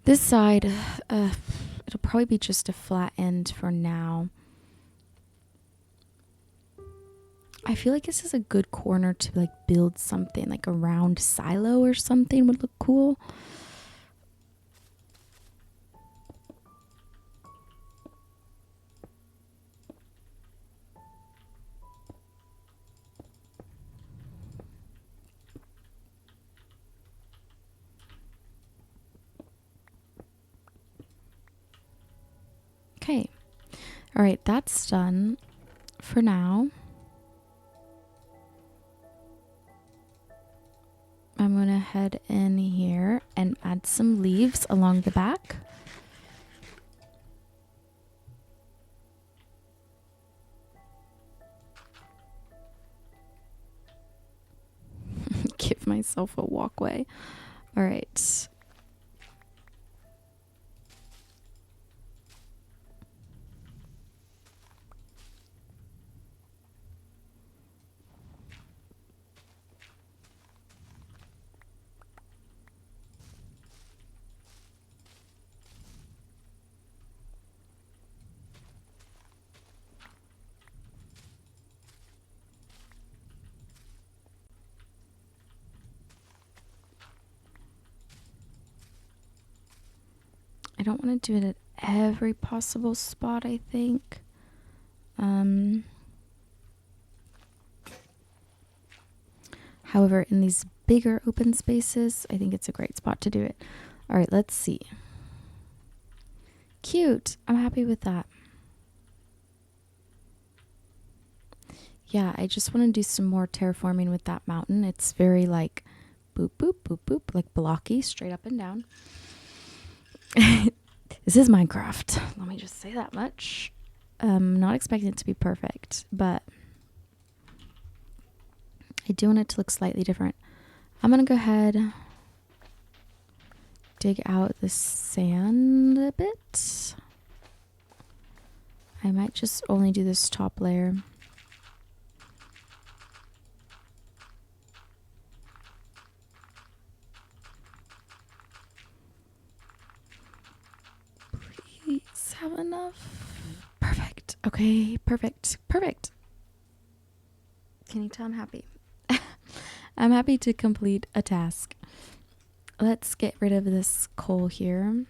This side, it'll probably be just a flat end for now. I feel like this is a good corner to like build something, like a round silo or something would look cool. Okay. All right, that's done for now. I'm going to head in here and add some leaves along the back. Give myself a walkway. All right. I don't want to do it at every possible spot, I think. However, in these bigger open spaces, I think it's a great spot to do it. All right, let's see. Cute. I'm happy with that. Yeah, I just want to do some more terraforming with that mountain. It's very like boop, boop, boop, boop, like blocky, straight up and down. This is Minecraft. Let me just say that much. Not expecting it to be perfect, but I do want it to look slightly different. I'm going to go ahead, dig out the sand a bit. I might just only do this top layer. Please have enough. Perfect. Okay, perfect. Perfect. Can you tell I'm happy? I'm happy to complete a task. Let's get rid of this coal here.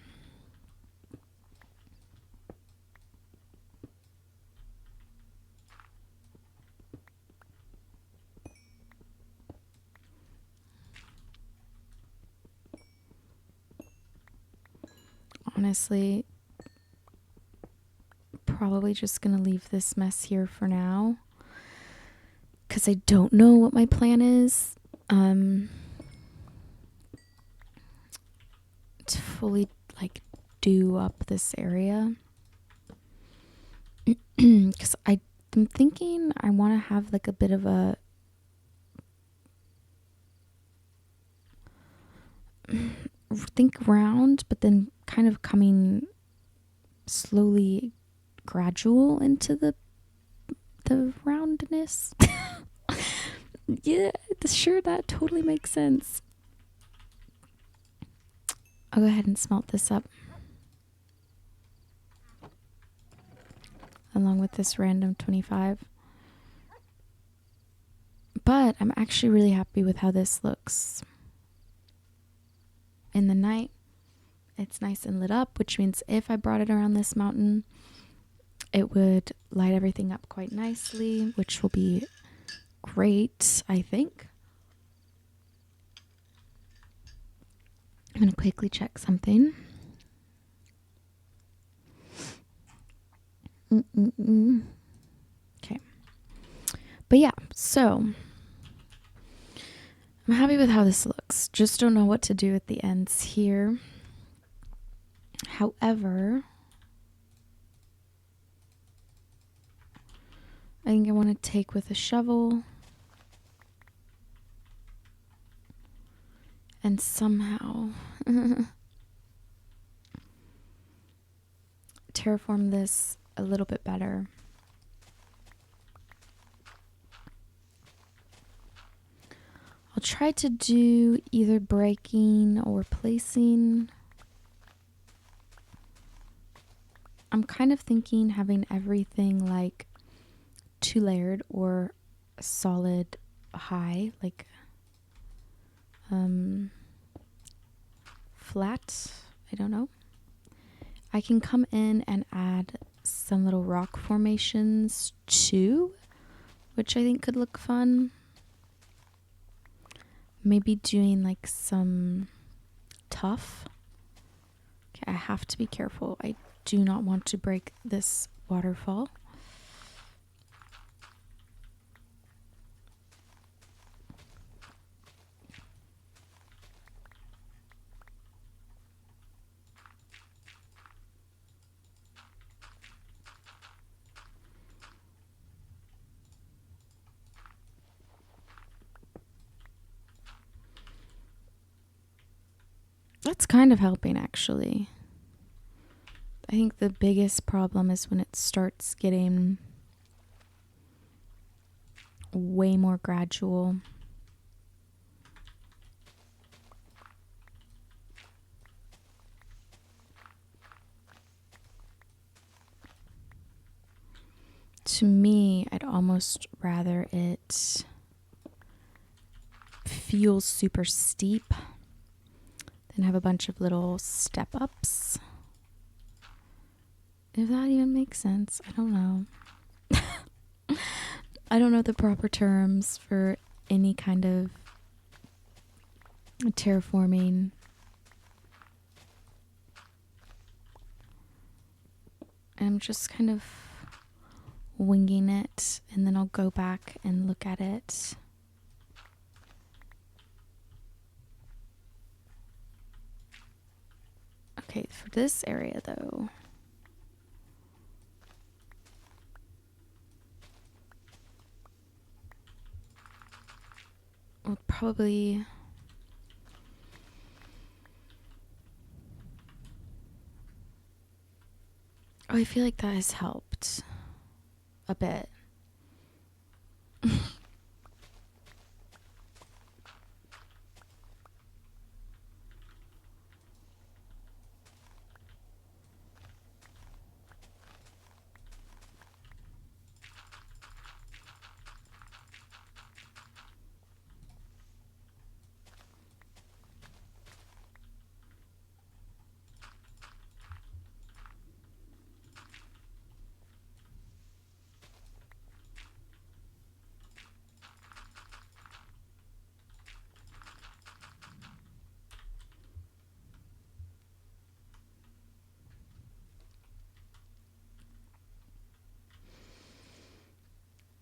Honestly, probably just gonna leave this mess here for now, because I don't know what my plan is to fully like do up this area. Because I'm thinking I want to have like a bit of a think round, but then kind of coming slowly gradual into the roundness. Yeah, sure, that totally makes sense. I'll go ahead and smelt this up along with this random 25. But I'm actually really happy with how this looks. In the night, it's nice and lit up, which means if I brought it around this mountain, it would light everything up quite nicely, which will be great, I think. I'm going to quickly check something. Okay. But yeah, so I'm happy with how this looks. Just don't know what to do at the ends here. However, I think I want to take with a shovel and somehow terraform this a little bit better. I'll try to do either breaking or placing. I'm kind of thinking having everything like 2-layered or solid high, like flat. I don't know. I can come in and add some little rock formations too, which I think could look fun. Maybe doing like some tuff. Okay, I have to be careful. I do not want to break this waterfall. That's kind of helping, actually. I think the biggest problem is when it starts getting way more gradual. To me, I'd almost rather it feel super steep than have a bunch of little step ups. If that even makes sense, I don't know. I don't know the proper terms for any kind of terraforming. I'm just kind of winging it, and then I'll go back and look at it. Okay, for this area though, we'll probably I feel like that has helped a bit.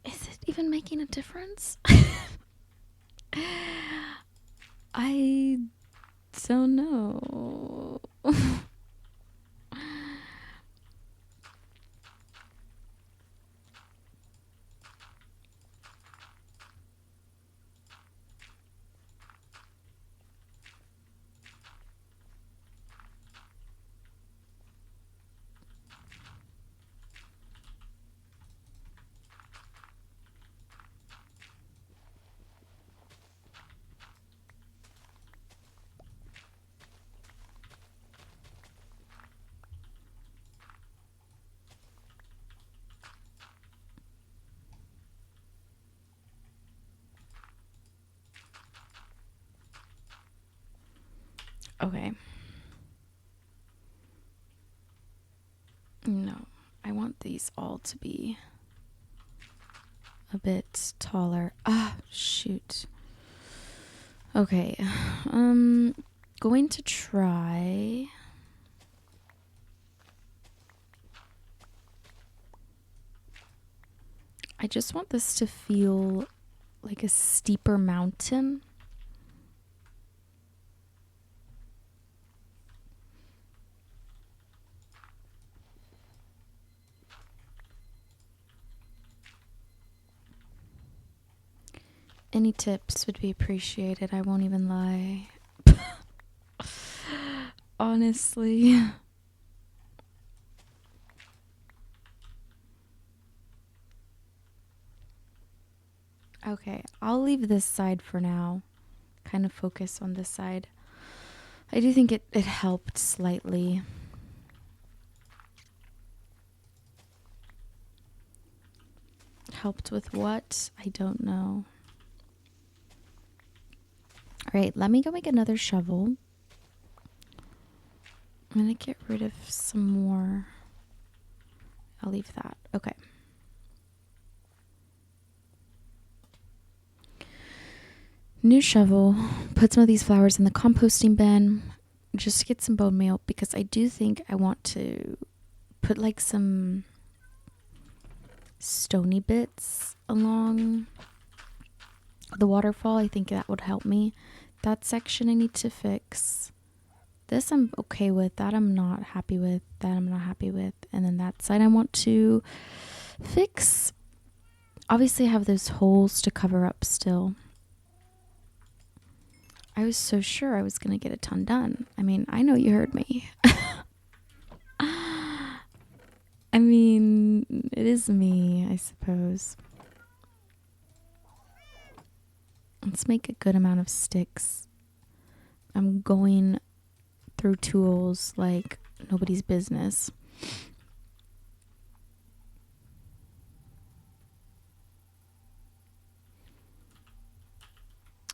Is it even making a difference? I don't know. Okay. No, I want these all to be a bit taller. Ah, shoot. Okay. Going to try. I just want this to feel like a steeper mountain. Any tips would be appreciated. I won't even lie. Honestly. Okay, I'll leave this side for now. Kind of focus on this side. I do think it helped slightly. Helped with what? I don't know. Alright, let me go make another shovel. I'm gonna get rid of some more. I'll leave that. Okay. New shovel. Put some of these flowers in the composting bin just to get some bone meal, because I do think I want to put like some stony bits along the waterfall. I think that would help me. That section I need to fix. This I'm okay with. That I'm not happy with. That I'm not happy with. And then that side I want to fix. Obviously I have those holes to cover up still. I was so sure I was going to get a ton done. I mean, I know you heard me. I mean, it is me, I suppose. Let's make a good amount of sticks. I'm going through tools like nobody's business.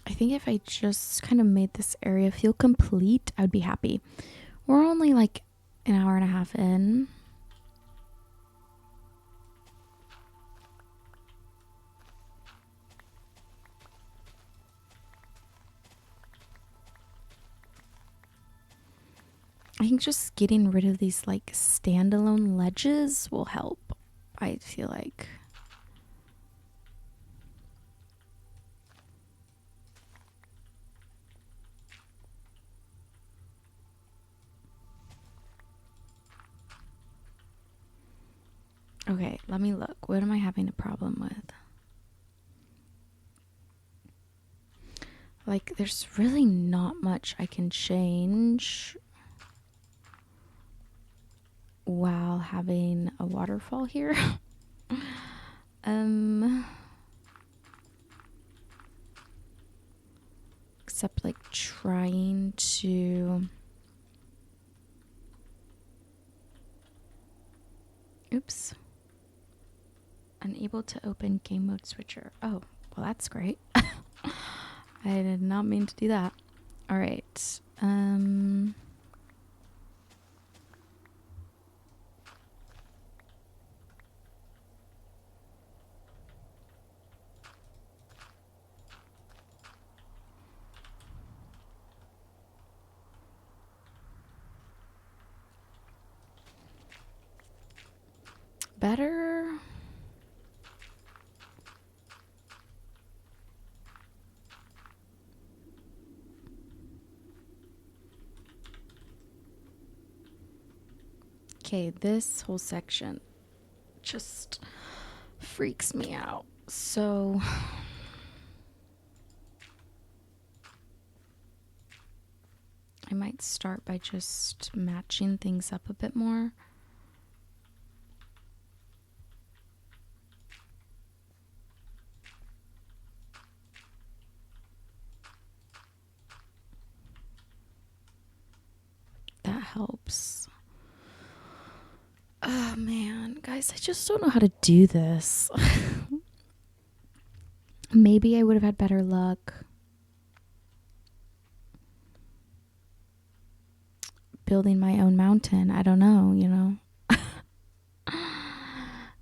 I think if I just kind of made this area feel complete, I'd be happy. We're only like an hour and a half in. I think just getting rid of these like standalone ledges will help. I feel like. Okay, let me look. What am I having a problem with? Like, there's really not much I can change while having a waterfall here. Except like trying to... Oops. Unable to open game mode switcher. Oh, well that's great. I did not mean to do that. All right. Better. Okay, this whole section just freaks me out. So I might start by just matching things up a bit more. That helps. Oh man, guys, I just don't know how to do this. Maybe I would have had better luck. building my own mountain. I don't know, you know.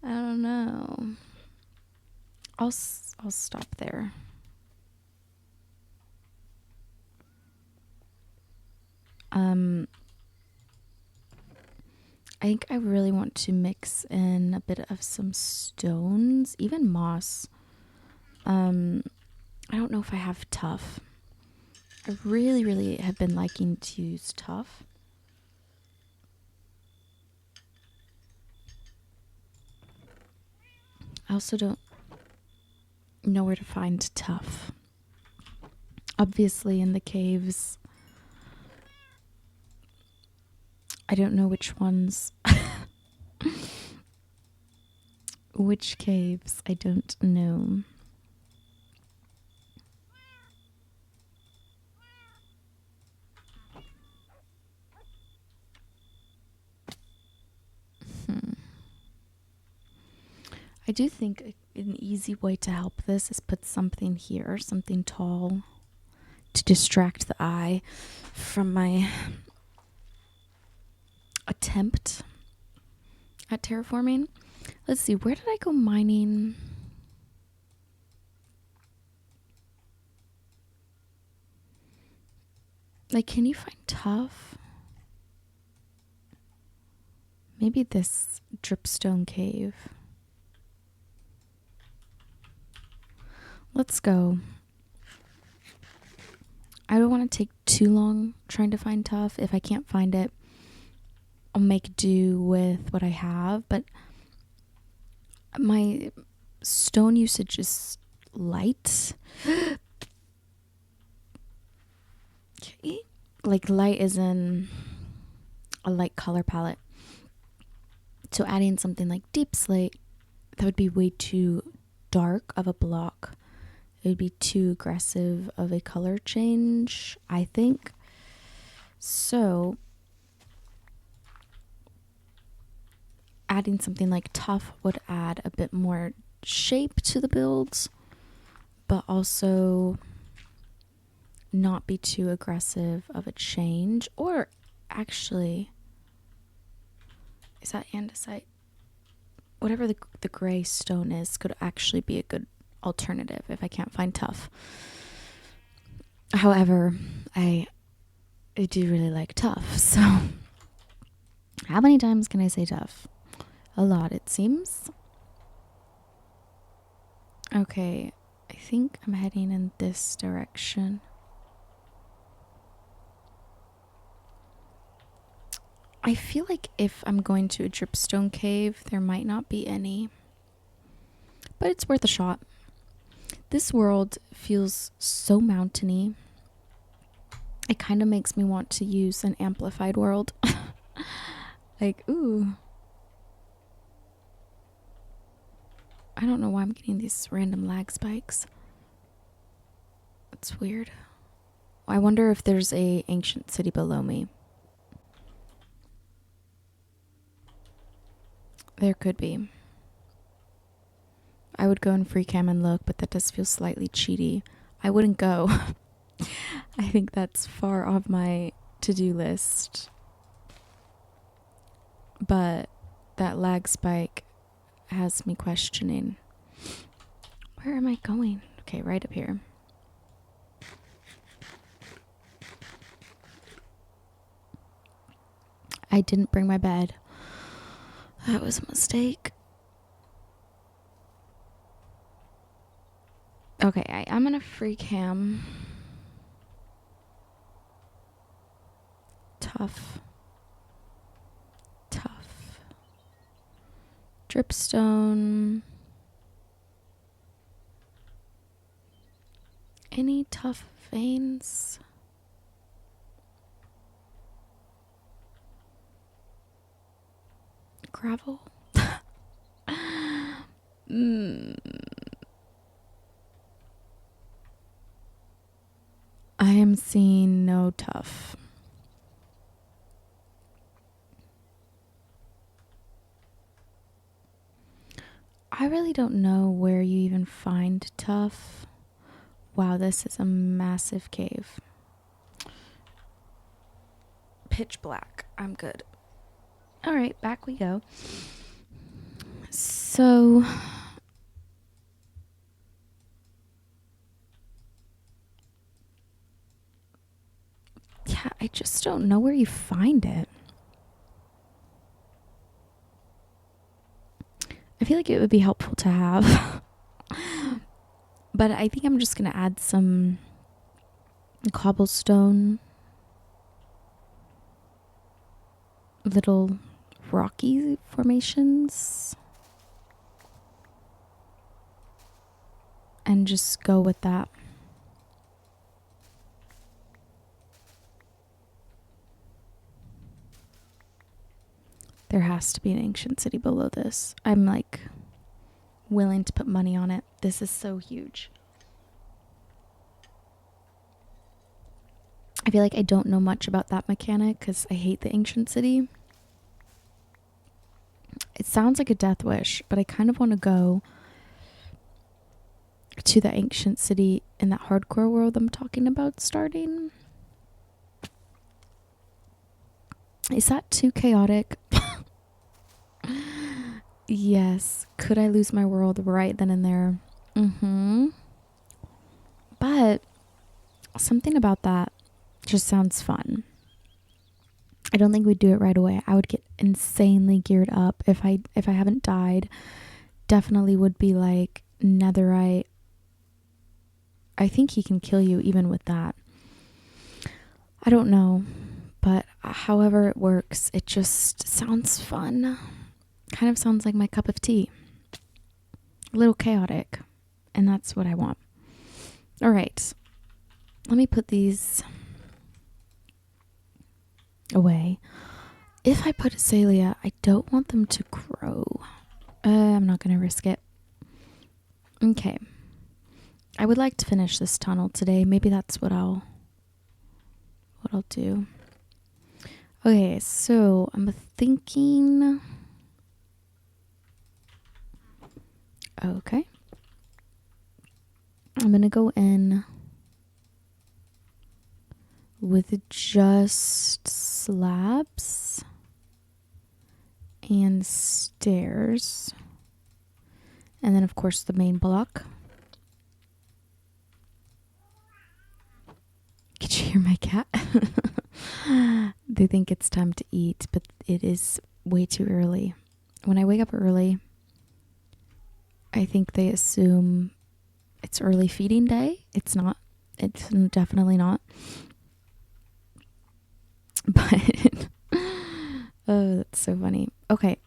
I don't know. I'll stop there. I think I really want to mix in a bit of some stones, even moss. I don't know if I have tuff. I really have been liking to use tuff. I also don't know where to find tuff. Obviously in the caves. I don't know which ones. Which caves? I don't know. I do think an easy way to help this is put something here, something tall, to distract the eye from my attempt at terraforming. Let's see, where did I go mining? Like, can you find tuff? Maybe this dripstone cave. Let's go. I don't want to take too long trying to find tuff. If I can't find it, I'll make do with what I have. But my stone usage is light. Okay. Like, light is in a light color palette. So adding something like deep slate, that would be way too dark of a block. It would be too aggressive of a color change, I think. So adding something like tuff would add a bit more shape to the builds, but also not be too aggressive of a change. Or actually, is that andesite? Whatever the gray stone is could actually be a good alternative if I can't find tuff. However, I do really like tuff, so how many times can I say tuff? A lot, it seems. Okay, I think I'm heading in this direction. I feel like if I'm going to a dripstone cave, there might not be any, but it's worth a shot. This world feels so mountainy. It kind of makes me want to use an amplified world. Like, ooh. I don't know why I'm getting these random lag spikes. It's weird. I wonder if there's a ancient city below me. There could be. I would go in free cam and look, but that does feel slightly cheaty. I wouldn't go. I think that's far off my to-do list. But that lag spike has me questioning. Where am I going? Okay, right up here. I didn't bring my bed. That was a mistake. Okay, I'm gonna free cam. Tuff. Dripstone. Any tuff veins? Gravel? I am seeing no tuff. I really don't know where you even find tuff. Wow, this is a massive cave. Pitch black. I'm good. All right, back we go. So, yeah, I just don't know where you find it. I feel like it would be helpful to have. But I think I'm just going to add some cobblestone, little rocky formations, and just go with that. There has to be an ancient city below this. I'm like willing to put money on it. This is so huge. I feel like I don't know much about that mechanic because I hate the ancient city. It sounds like a death wish, but I kind of want to go to the ancient city in that hardcore world I'm talking about starting. Is that too chaotic? Yes. Could I lose my world right then and there? But something about that just sounds fun. I don't think we'd do it right away. I would get insanely geared up if I haven't died. Definitely would be like netherite. I think he can kill you even with that. I don't know, but however it works, it just sounds fun. Kind of sounds like my cup of tea. A little chaotic, and that's what I want. All right, let me put these away. If I put azalea, I don't want them to grow. I'm not going to risk it. Okay. I would like to finish this tunnel today. Maybe that's what I'll do. Okay, so I'm thinking. Okay. I'm gonna go in with just slabs and stairs. And then of course the main block. Could you hear my cat? They think it's time to eat, but it is way too early. When I wake up early, I think they assume it's early feeding day. It's not. It's definitely not. But oh, that's so funny. Okay.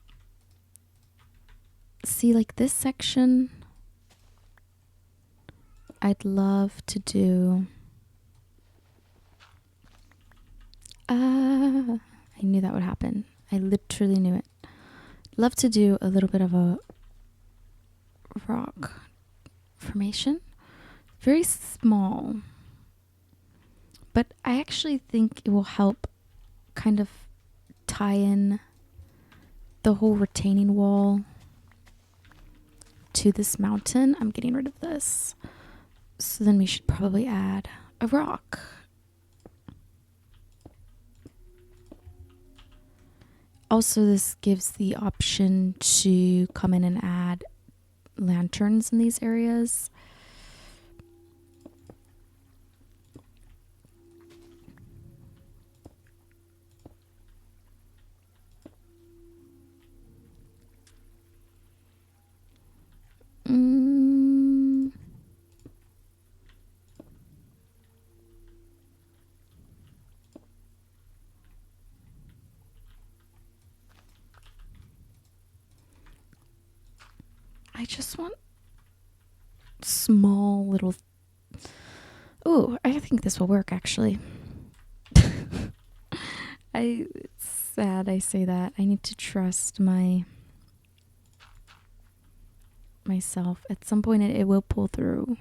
See, like this section, I'd love to do. I knew that would happen. I literally knew it. Love to do a little bit of a rock formation. Very small. But I actually think it will help kind of tie in the whole retaining wall to this mountain. I'm getting rid of this. So then we should probably add a rock. Also, this gives the option to come in and add lanterns in these areas. I just want small little. Oh, I think this will work actually. It's sad I say that. I need to trust myself. At some point it will pull through.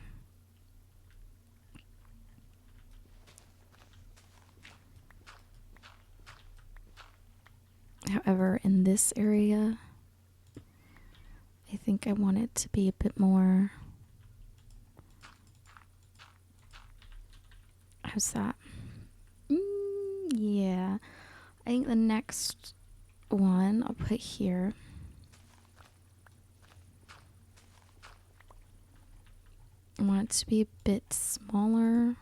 However, in this area, I think I want it to be a bit more. How's that? Yeah. I think the next one I'll put here. I want it to be a bit smaller.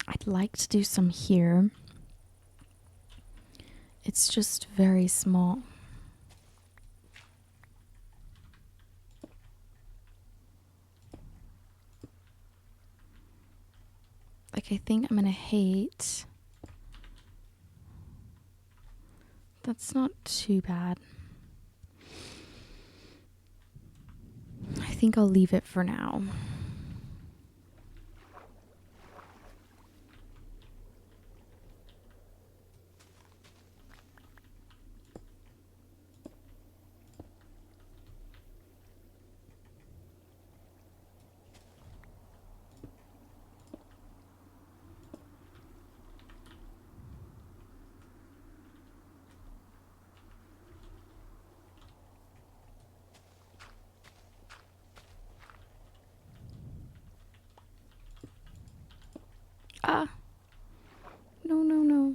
I'd like to do some here. It's just very small. Like, I think I'm gonna hate. That's not too bad. I think I'll leave it for now. Ah. No, no, no.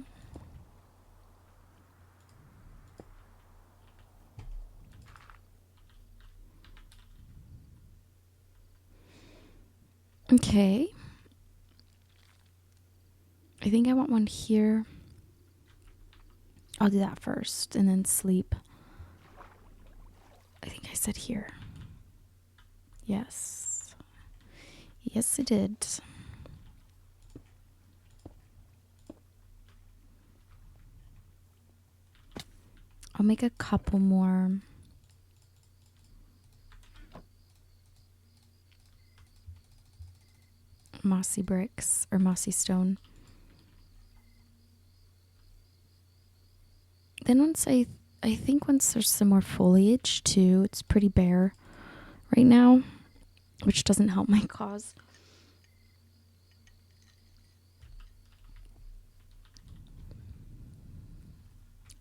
Okay. I think I want one here. I'll do that first and then sleep. I think I said here. Yes. Yes, I did. I'll make a couple more. Mossy bricks or mossy stone. Then I think once there's some more foliage too, it's pretty bare right now, which doesn't help my cause.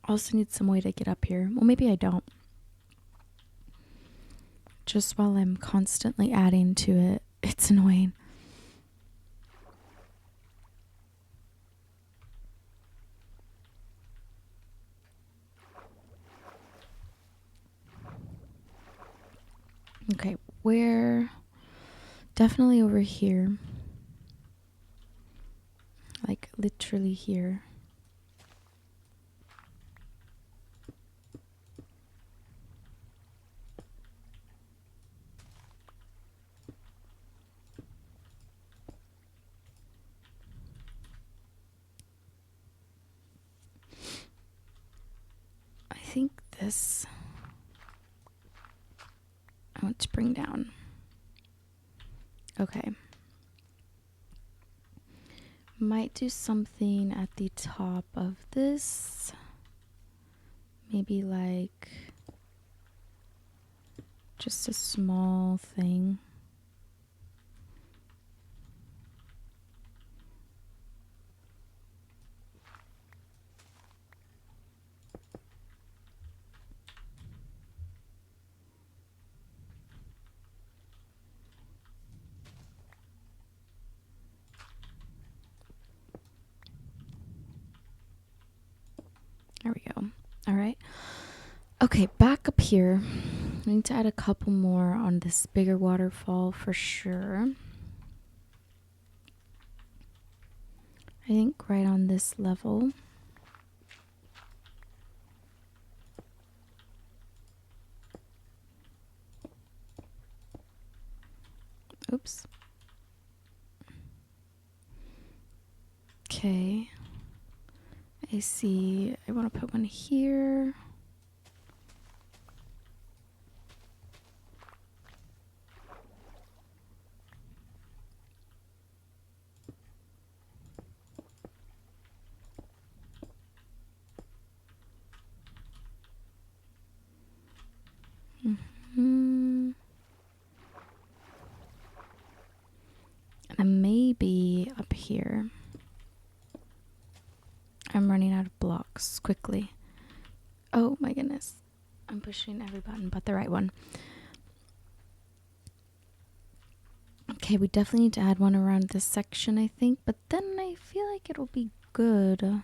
I also need some way to get up here. Well, maybe I don't. Just while I'm constantly adding to it, it's annoying. Okay, where? Definitely over here. Like literally here. I think this I want to bring down. Okay. Might do something at the top of this. Maybe like just a small thing. There we go. All right. Okay, back up here. I need to add a couple more on this bigger waterfall for sure. I think right on this level. Oops. Okay. I see. I want to put one here. And then maybe up here. I'm running out of blocks quickly. Oh my goodness. I'm pushing every button but the right one. Okay, we definitely need to add one around this section, I think. But then I feel like it'll be good.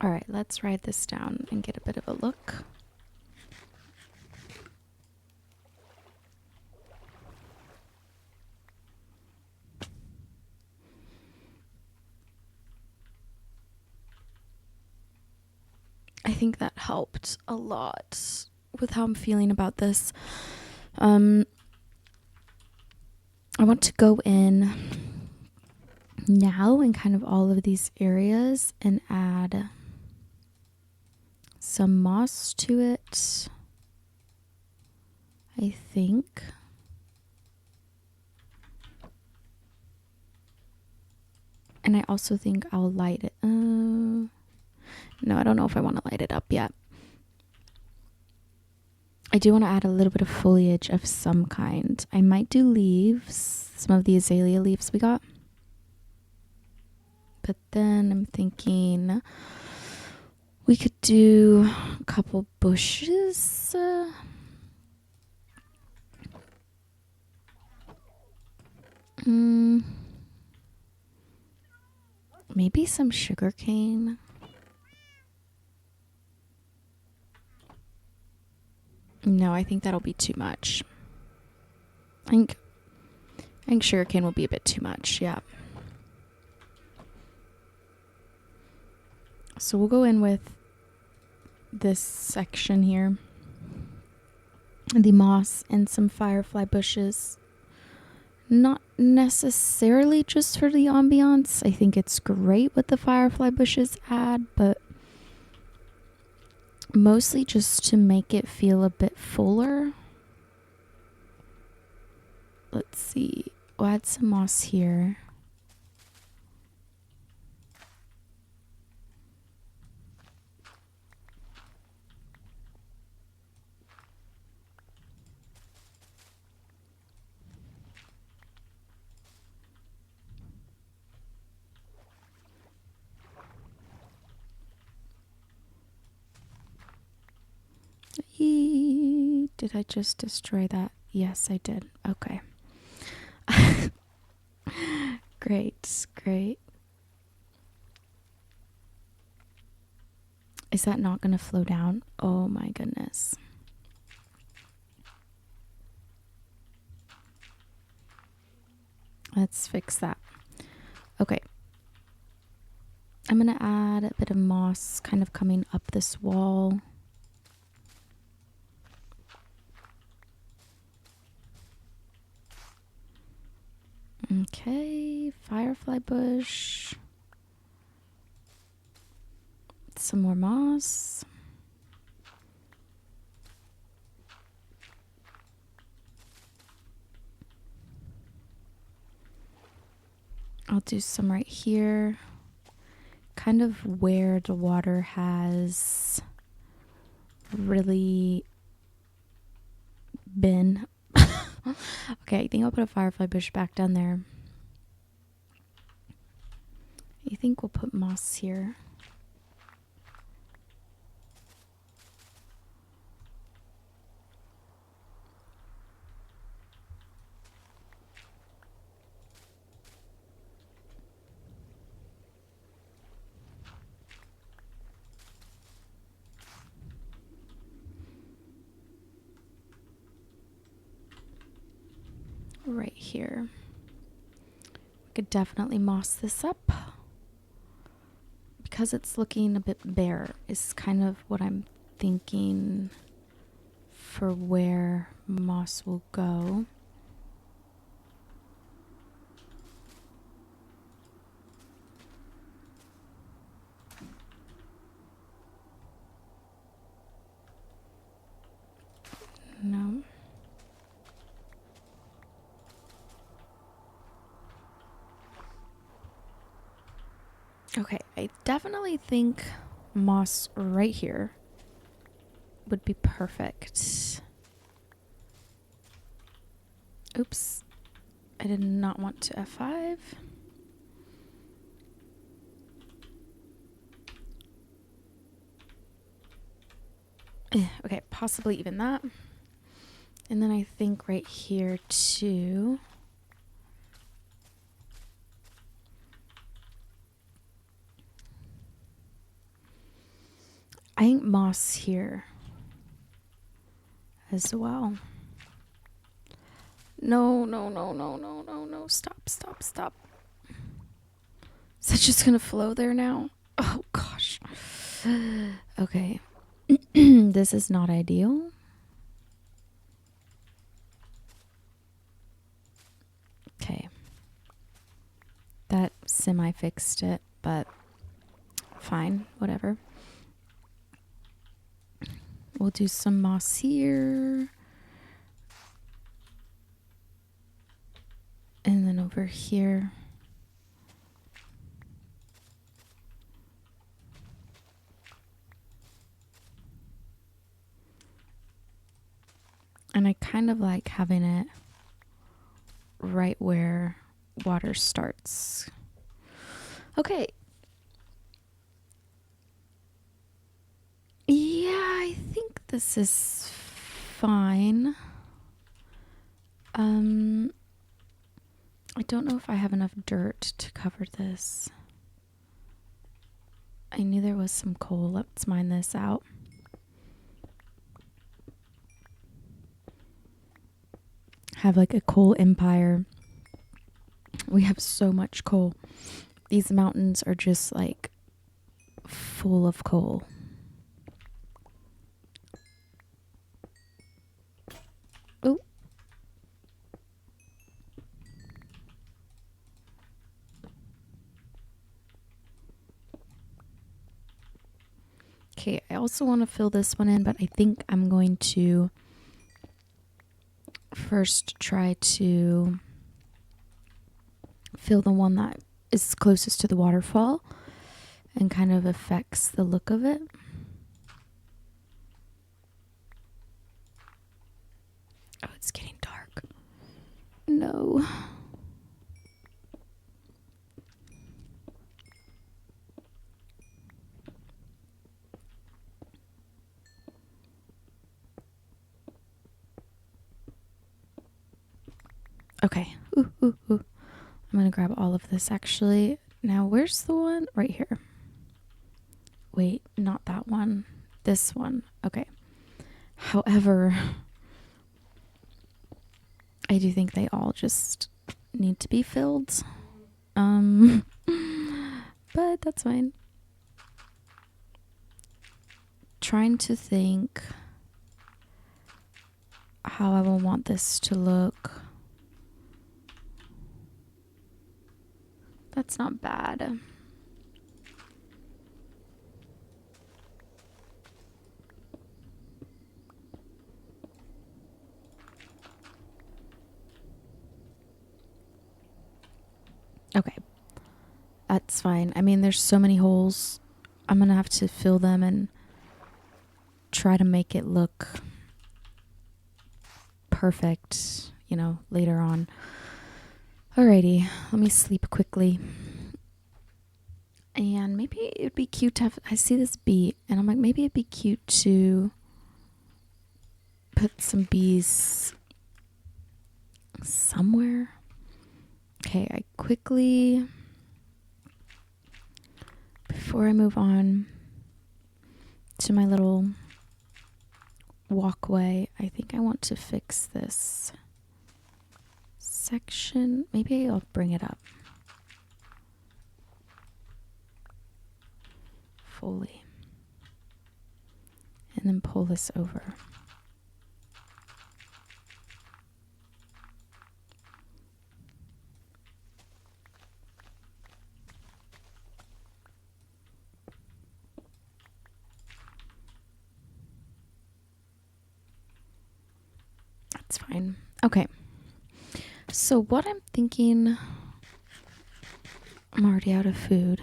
Alright, let's write this down and get a bit of a look. I think that helped a lot with how I'm feeling about this. I want to go in now in kind of all of these areas and add some moss to it, I think. And I also think I'll light it. No, I don't know if I want to light it up yet. I do want to add a little bit of foliage of some kind. I might do leaves, some of the azalea leaves we got. But then I'm thinking we could do a couple bushes. Maybe some sugarcane. No, I think that'll be too much. I think sugarcane will be a bit too much, yeah. So we'll go in with this section here. The moss and some firefly bushes. Not necessarily just for the ambiance. I think it's great what the firefly bushes add, but mostly just to make it feel a bit fuller. Let's see. We'll add some moss here. Did I just destroy that? Yes, I did. Okay. Great, great. Is that not going to flow down? Oh my goodness. Let's fix that. Okay. I'm going to add a bit of moss kind of coming up this wall. Okay, firefly bush. Some more moss. I'll do some right here. Kind of where the water has really been. Okay, I think I'll put a firefly bush back down there. I think we'll put moss here. Right here. We could definitely moss this up. Because it's looking a bit bare is kind of what I'm thinking for where moss will go. No. Okay, I definitely think moss right here would be perfect. Oops. I did not want to F5. Okay, possibly even that. And then I think right here too. I think moss here as well. No. Stop. Is that just gonna flow there now? Oh gosh. Okay. This is not ideal. Okay. That semi-fixed it, but fine, whatever. We'll do some moss here. And then over here. And I kind of like having it right where water starts. Okay. Yeah, I think this is fine. I don't know if I have enough dirt to cover this. I knew there was some coal. Let's mine this out. Have like a coal empire. We have so much coal. These mountains are just like full of coal. Oh. Okay, I also want to fill this one in, but I think I'm going to first try to fill the one that is closest to the waterfall and kind of affects the look of it. Oh, it's getting dark. No. Okay. Ooh. I'm going to grab all of this actually. Now, where's the one? Right here. Wait, not that one. This one. Okay. However, I do think they all just need to be filled. But that's fine. Trying to think how I will want this to look. That's not bad. Okay. That's fine. I mean, there's so many holes. I'm going to have to fill them and try to make it look perfect, you know, later on. Alrighty, let me sleep quickly. And maybe it'd be cute to have, I see this bee, and I'm like, maybe it'd be cute to put some bees somewhere. Okay, I quickly, before I move on to my little walkway, I think I want to fix this section. Maybe I'll bring it up fully and then pull this over. That's fine. Okay. So what I'm thinking, I'm already out of food.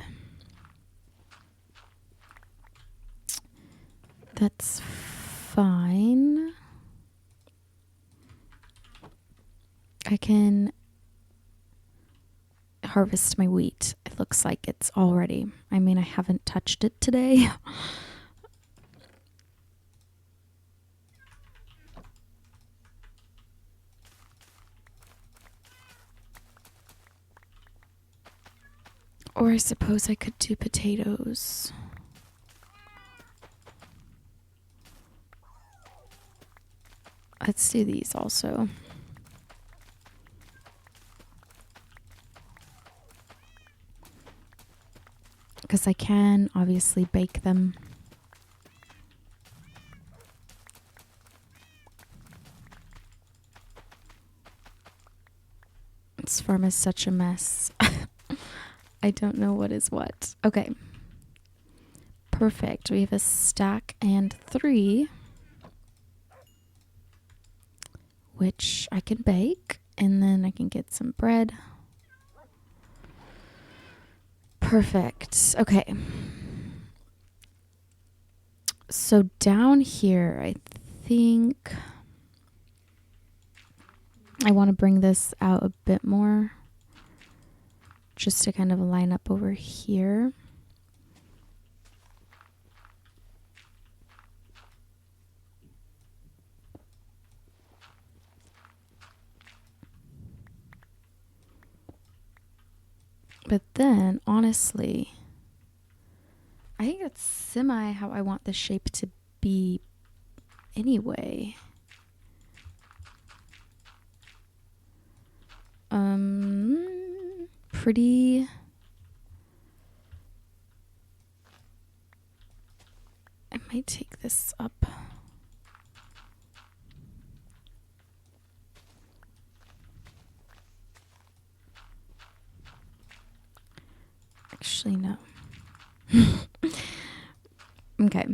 That's fine. I can harvest my wheat. It looks like it's all ready. I mean, I haven't touched it today. Or I suppose I could do potatoes. Let's do these also. Because I can obviously bake them. This farm is such a mess. I don't know what is what. Okay. Perfect. We have a stack and 3. Which I can bake. And then I can get some bread. Perfect. Okay. So down here, I think I want to bring this out a bit more. Just to kind of line up over here. But then, honestly, I think that's semi how I want the shape to be anyway. Pretty. I might take this up. Actually, no. Okay.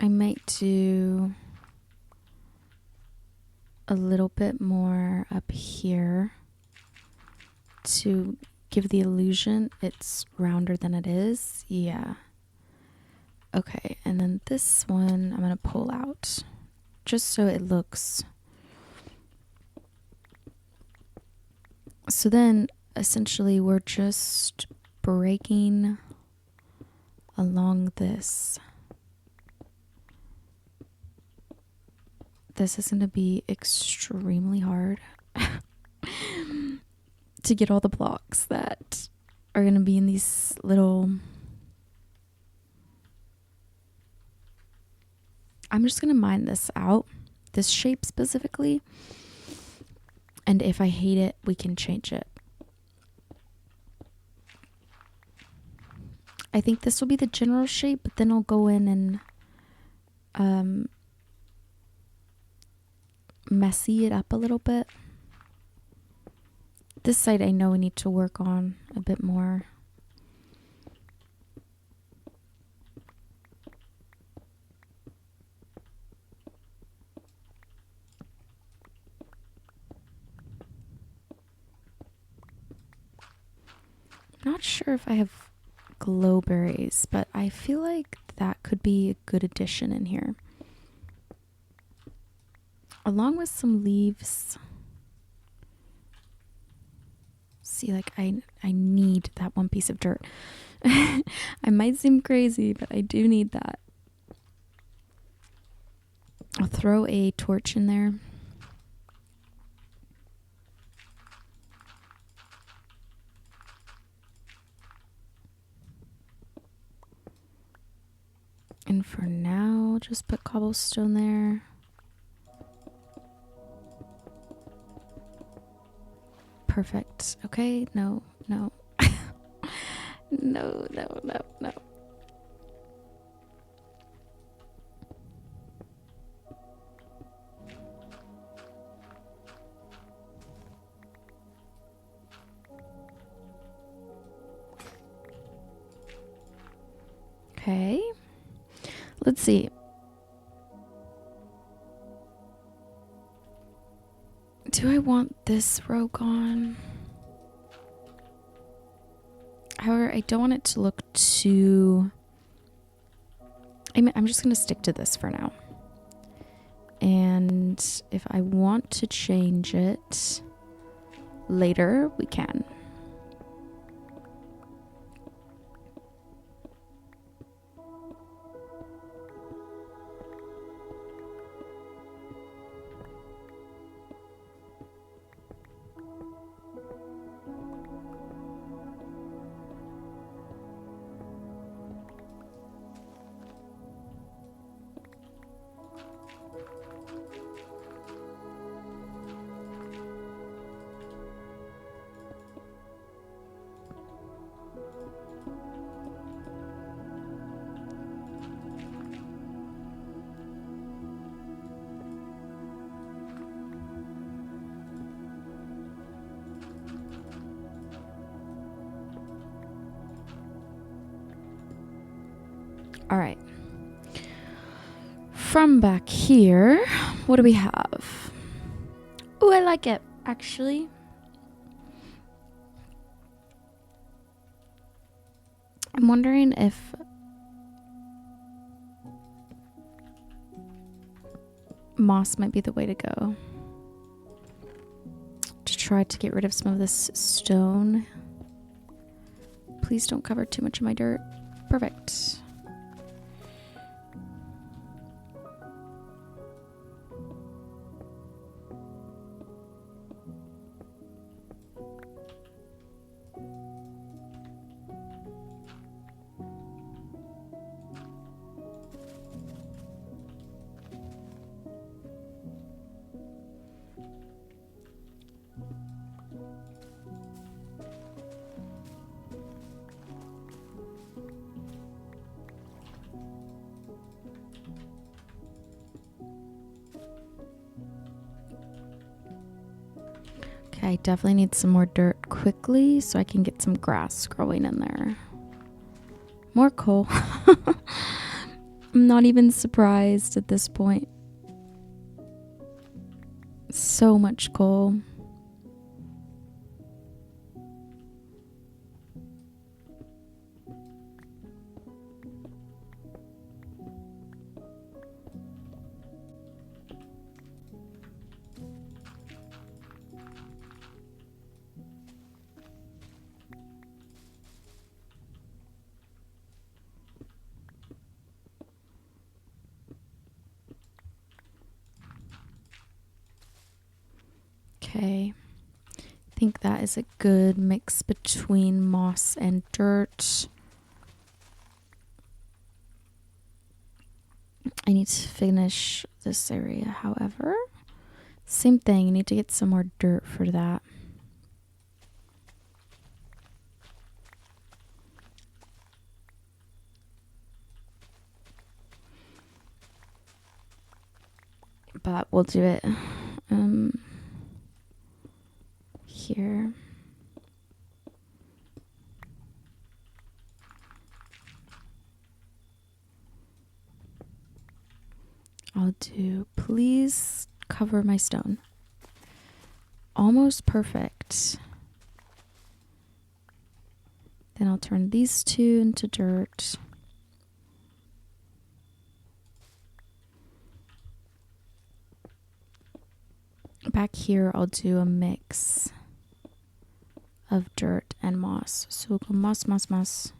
I might do a little bit more up here to give the illusion it's rounder than it is. Yeah. Okay, and then this one I'm going to pull out just so it looks. So then essentially we're just breaking along this. This is going to be extremely hard to get all the blocks that are going to be in these little. I'm just going to mine this out, this shape specifically. And if I hate it, we can change it. I think this will be the general shape, but then I'll go in and messy it up a little bit. This side I know we need to work on a bit more. I'm not sure if I have glowberries, but I feel like that could be a good addition in here. Along with some leaves. See, like I need that one piece of dirt. I might seem crazy, but I do need that. I'll throw a torch in there. And for now, just put cobblestone there. Perfect. Okay, no. No, no. Okay. Let's see. Do I want this row gone? However, I don't want it to look too... I'm just going to stick to this for now. And if I want to change it later, we can. All right. From back here, what do we have? Oh, I like it, actually. I'm wondering if moss might be the way to go. To try to get rid of some of this stone. Please don't cover too much of my dirt. Perfect. Okay, I definitely need some more dirt quickly so I can get some grass growing in there. More coal. I'm not even surprised at this point. So much coal. Okay, I think that is a good mix between moss and dirt. I need to finish this area, however. Same thing, I need to get some more dirt for that. But we'll do it here. I'll do, please cover my stone. Almost perfect. Then I'll turn these two into dirt. Back here, I'll do a mix of dirt and moss. So we'll go moss, moss, moss.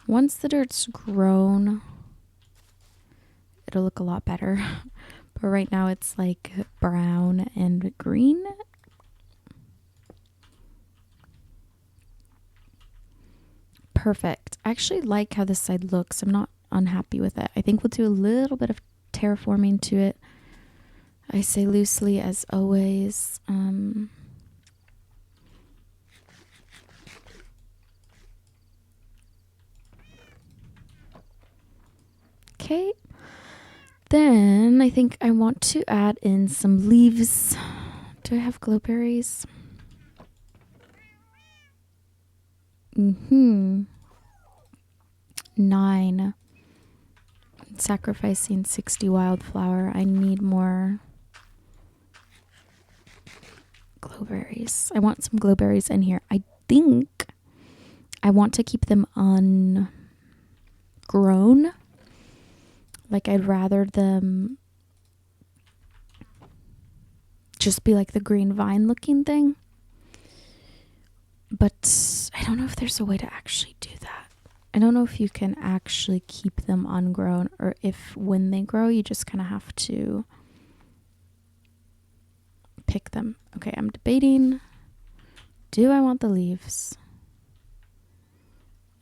Once the dirt's grown, it'll look a lot better. But right now it's like brown and green. Perfect. I actually like how this side looks. I'm not unhappy with it. I think we'll do a little bit of terraforming to it. I say loosely as always. Okay. Then I think I want to add in some leaves. Do I have glowberries? 9. Sacrificing 60 wildflower. I need more. glowberries. I want some glowberries in here. I think I want to keep them ungrown. Like, I'd rather them just be like the green vine looking thing. But I don't know if there's a way to actually do that. I don't know if you can actually keep them ungrown, or if when they grow, you just kind of have to pick them. Okay, I'm debating. Do I want the leaves?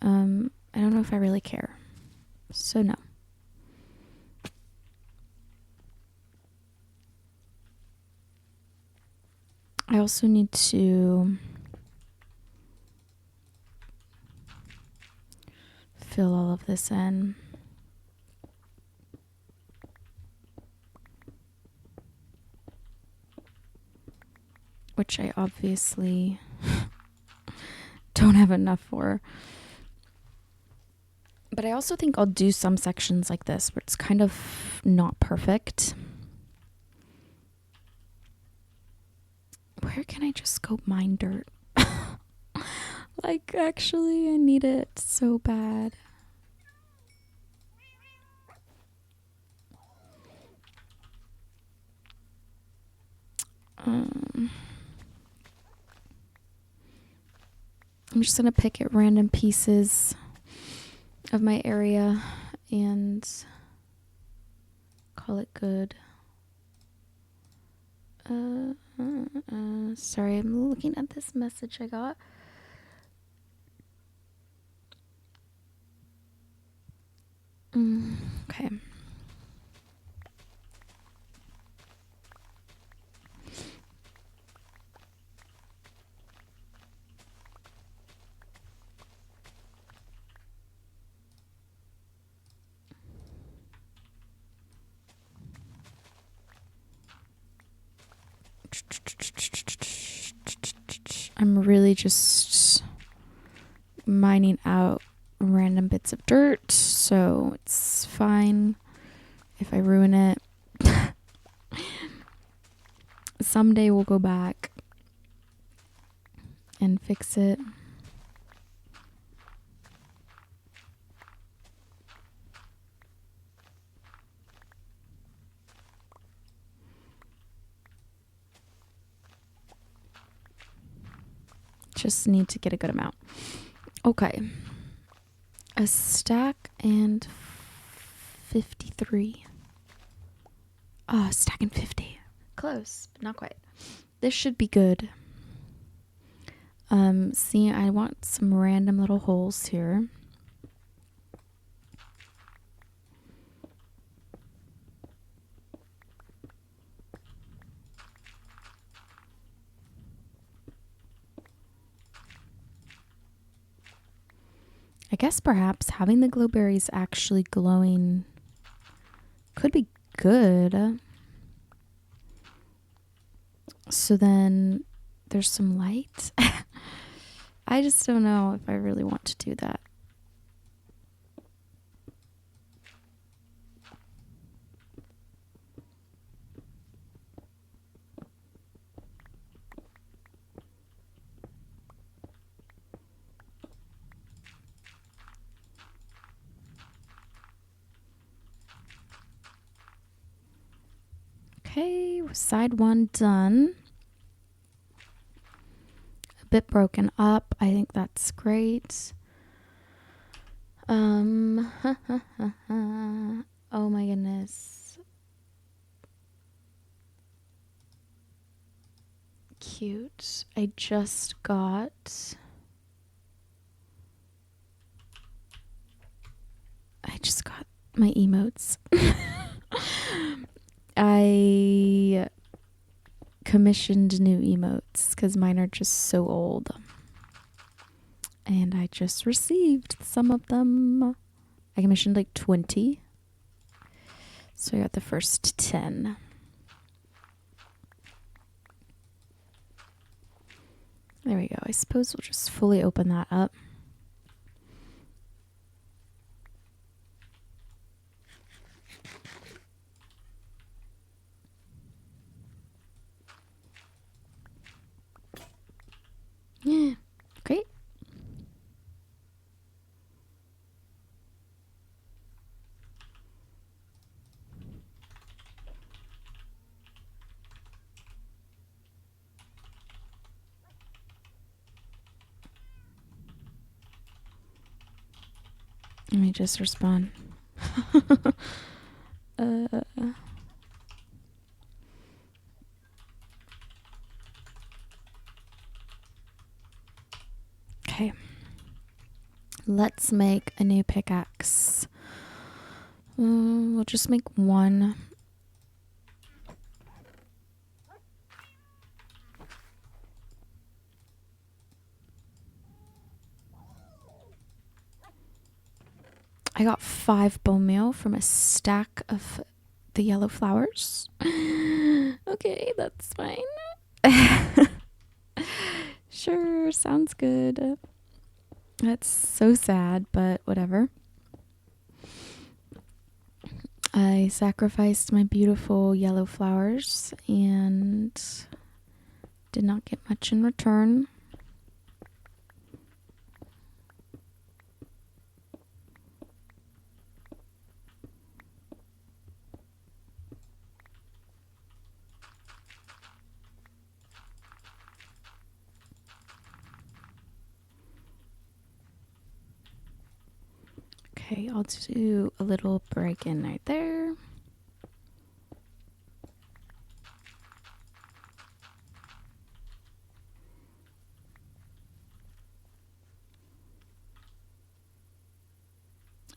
I don't know if I really care. So no. I also need to fill all of this in. Which I obviously don't have enough for. But I also think I'll do some sections like this where it's kind of not perfect. Where can I just go mine dirt? Like, actually, I need it so bad. I'm just gonna pick at random pieces of my area and call it good. Sorry, I'm looking at this message I got. Okay. I'm really just mining out random bits of dirt, so it's fine if I ruin it. Someday we'll go back and fix it. Just need to get a good amount. Okay. A stack and 53. Oh, a stack and 50. Close, but not quite. This should be good. See, I want some random little holes here. I guess perhaps having the glowberries actually glowing could be good. So then there's some light. I just don't know if I really want to do that. Okay, side one done. A bit broken up. I think that's great. Oh my goodness. Cute. I just got my emotes. I commissioned new emotes because mine are just so old. And I just received some of them. I commissioned like 20. So I got the first 10. There we go. I suppose we'll just fully open that up. Let me just respond. Okay. Let's make a new pickaxe. We'll just make one. I got 5 bone meal from a stack of the yellow flowers. Okay, that's fine. Sure, sounds good. That's so sad, but whatever. I sacrificed my beautiful yellow flowers and did not get much in return. Okay, I'll do a little break in right there.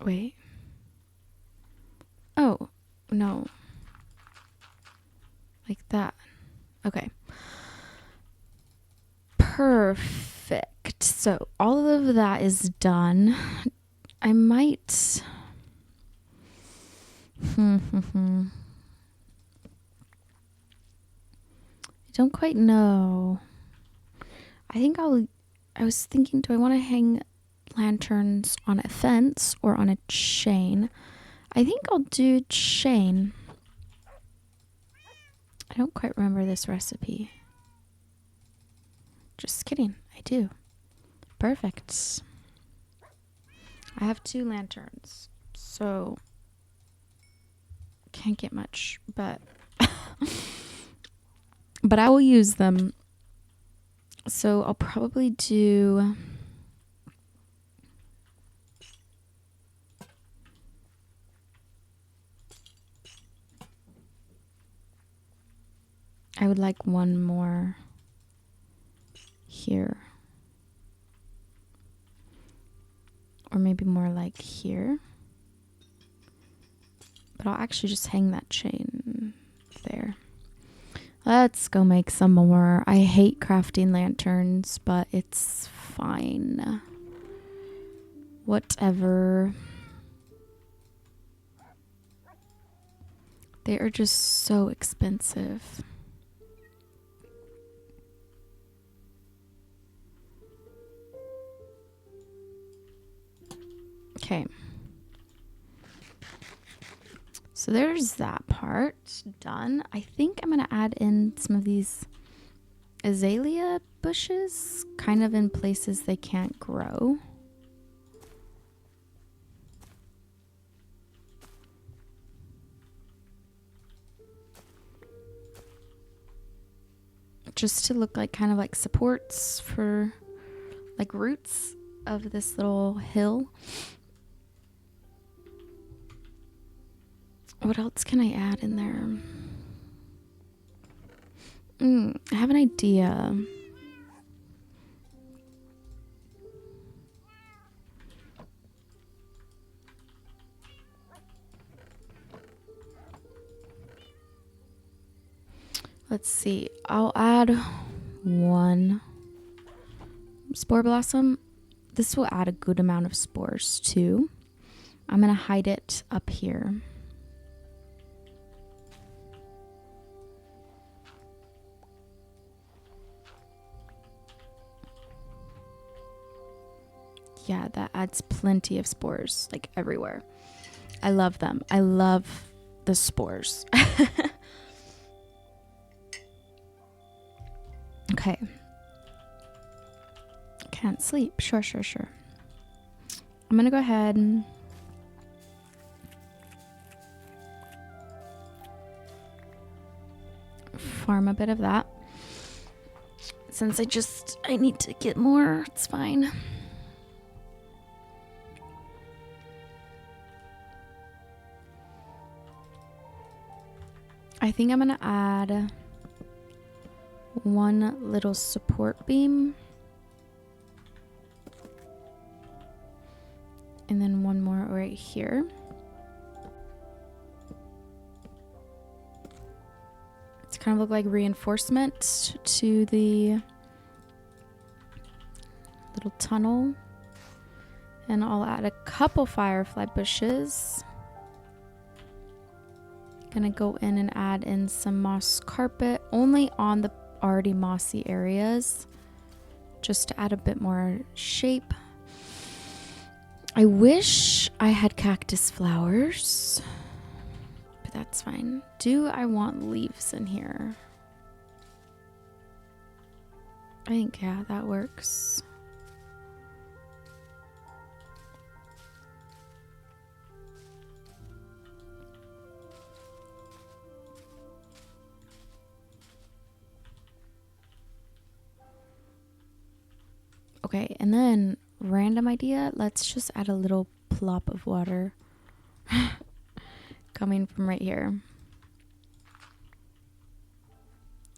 Wait. Oh, no. Like that. Okay. Perfect. So all of that is done. I might... I don't quite know. I was thinking, do I want to hang lanterns on a fence or on a chain? I think I'll do chain. I don't quite remember this recipe. Just kidding. I do. Perfect. I have 2 lanterns, so can't get much, but but I will use them. So I'll probably do I would like one more here. Or maybe more like here. But I'll actually just hang that chain there. Let's go make some more. I hate crafting lanterns, but it's fine. Whatever. They are just so expensive. Okay. So there's that part done. I think I'm going to add in some of these azalea bushes, kind of in places they can't grow. Just to look like kind of like supports for like roots of this little hill. What else can I add in there? I have an idea. Let's see. I'll add 1 spore blossom. This will add a good amount of spores too. I'm going to hide it up here. Yeah, that adds plenty of spores, like everywhere. I love them. I love the spores. Okay. Can't sleep. Sure. I'm gonna go ahead and farm a bit of that. Since I need to get more, it's fine. I think I'm gonna add one little support beam. And then one more right here. It's kind of look like reinforcement to the little tunnel. And I'll add a couple firefly bushes. Gonna go in and add in some moss carpet, only on the already mossy areas, just to add a bit more shape. I wish I had cactus flowers, but that's fine. Do I want leaves in here? I think, yeah, that works. Okay, and then random idea, let's just add a little plop of water coming from right here.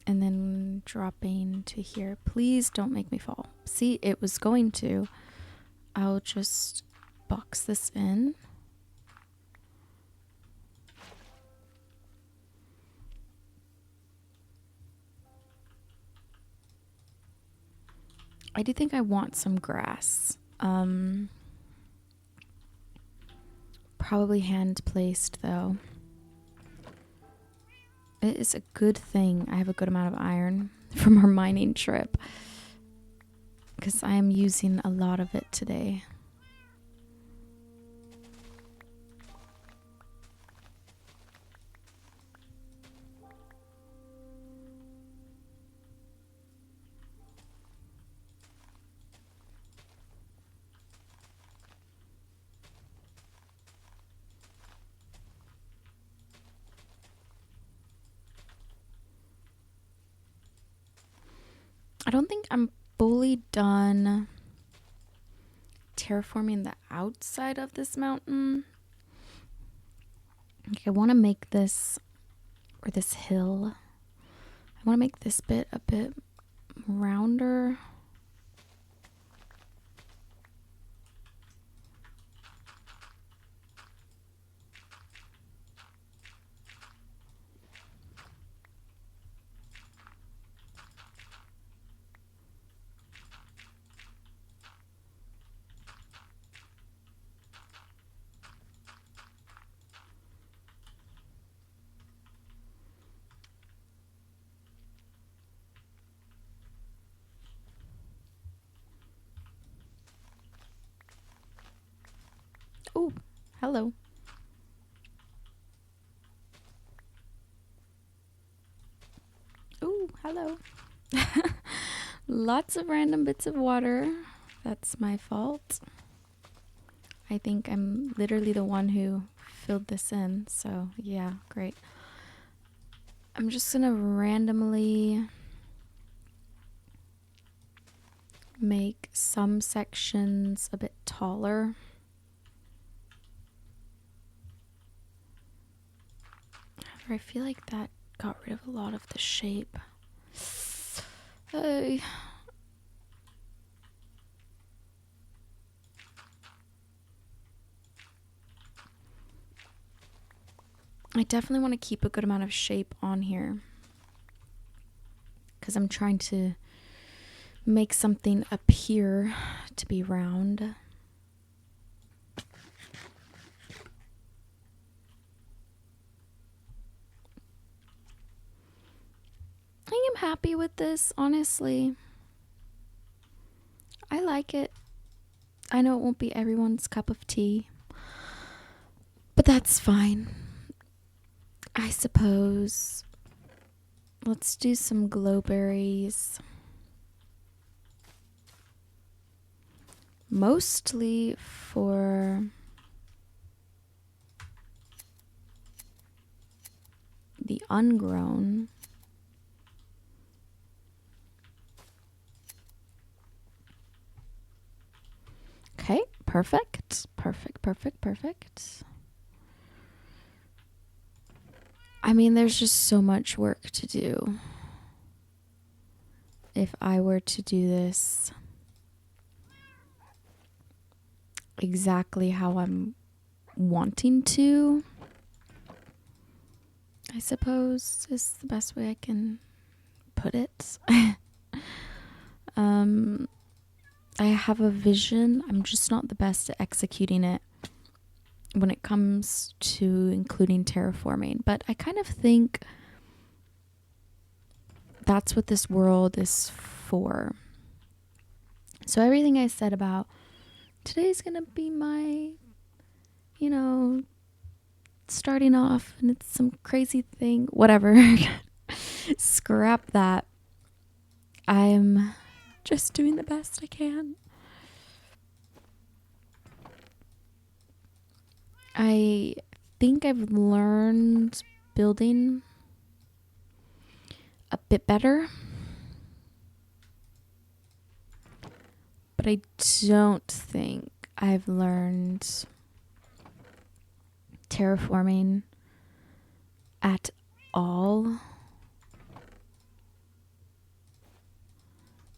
And then dropping to here. Please don't make me fall. See, it was going to. I'll just box this in. I do think I want some grass. Probably hand placed though. It is a good thing I have a good amount of iron from our mining trip, because I am using a lot of it today. I don't think I'm fully done terraforming the outside of this mountain. Okay, I want to make this, or this hill, I want to make this bit a bit rounder. Oh, hello. Oh, hello. Lots of random bits of water. That's my fault. I think I'm literally the one who filled this in. So yeah, great. I'm just gonna randomly make some sections a bit taller. I feel like that got rid of a lot of the shape. I definitely want to keep a good amount of shape on here, because I'm trying to make something appear to be round. I am happy with this, honestly. I like it. I know it won't be everyone's cup of tea, but that's fine. I suppose. Let's do some glowberries. Mostly for the ungrown. Okay, perfect. Perfect, perfect, perfect. I mean, there's just so much work to do. If I were to do this exactly how I'm wanting to, I suppose is the best way I can put it. I have a vision. I'm just not the best at executing it when it comes to including terraforming. But I kind of think that's what this world is for. So everything I said about today's gonna be my, starting off and it's some crazy thing, whatever. Scrap that. I'm just doing the best I can. I think I've learned building a bit better, but I don't think I've learned terraforming at all.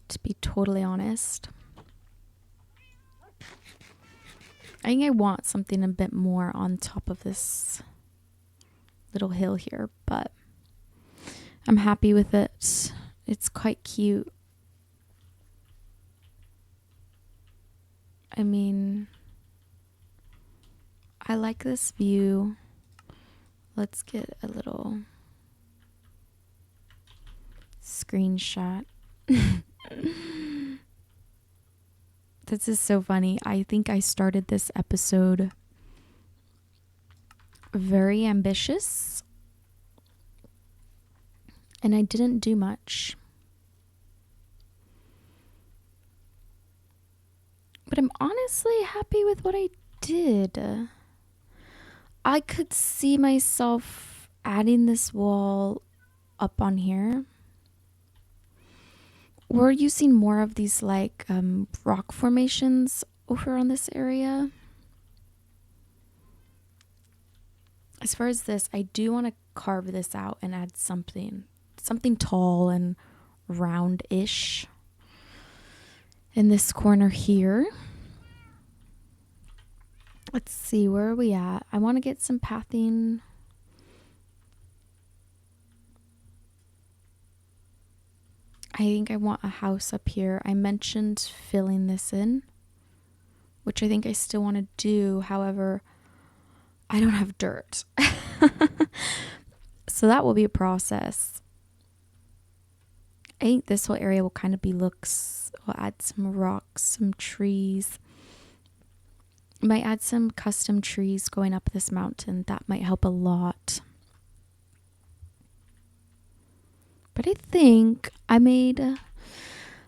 To be totally honest, I think I want something a bit more on top of this little hill here, but I'm happy with it. It's quite cute. I mean, I like this view. Let's get a little screenshot. This is so funny. I think I started this episode very ambitious and I didn't do much. But I'm honestly happy with what I did. I could see myself adding this wall up on here. We're using more of these like rock formations over on this area. As far as this, I do want to carve this out and add something tall and round-ish in this corner here. Let's see, where are we at? I want to get some pathing. I think I want a house up here. I mentioned filling this in, which I think I still want to do. However, I don't have dirt. So that will be a process. I think this whole area will kind of be looks. We'll add some rocks, some trees. Might add some custom trees going up this mountain. That might help a lot. But I think I made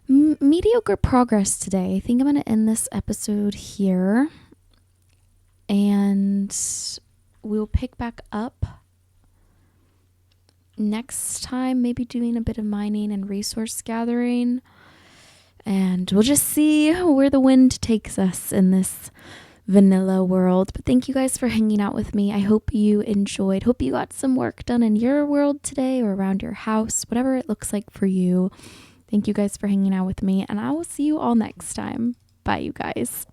mediocre progress today. I think I'm going to end this episode here. And we'll pick back up next time, maybe doing a bit of mining and resource gathering. And we'll just see where the wind takes us in this vanilla world. But thank you guys for hanging out with me. I hope you enjoyed. Hope you got some work done in your world today or around your house, whatever it looks like for you. Thank you guys for hanging out with me, and I will see you all next time. Bye, you guys.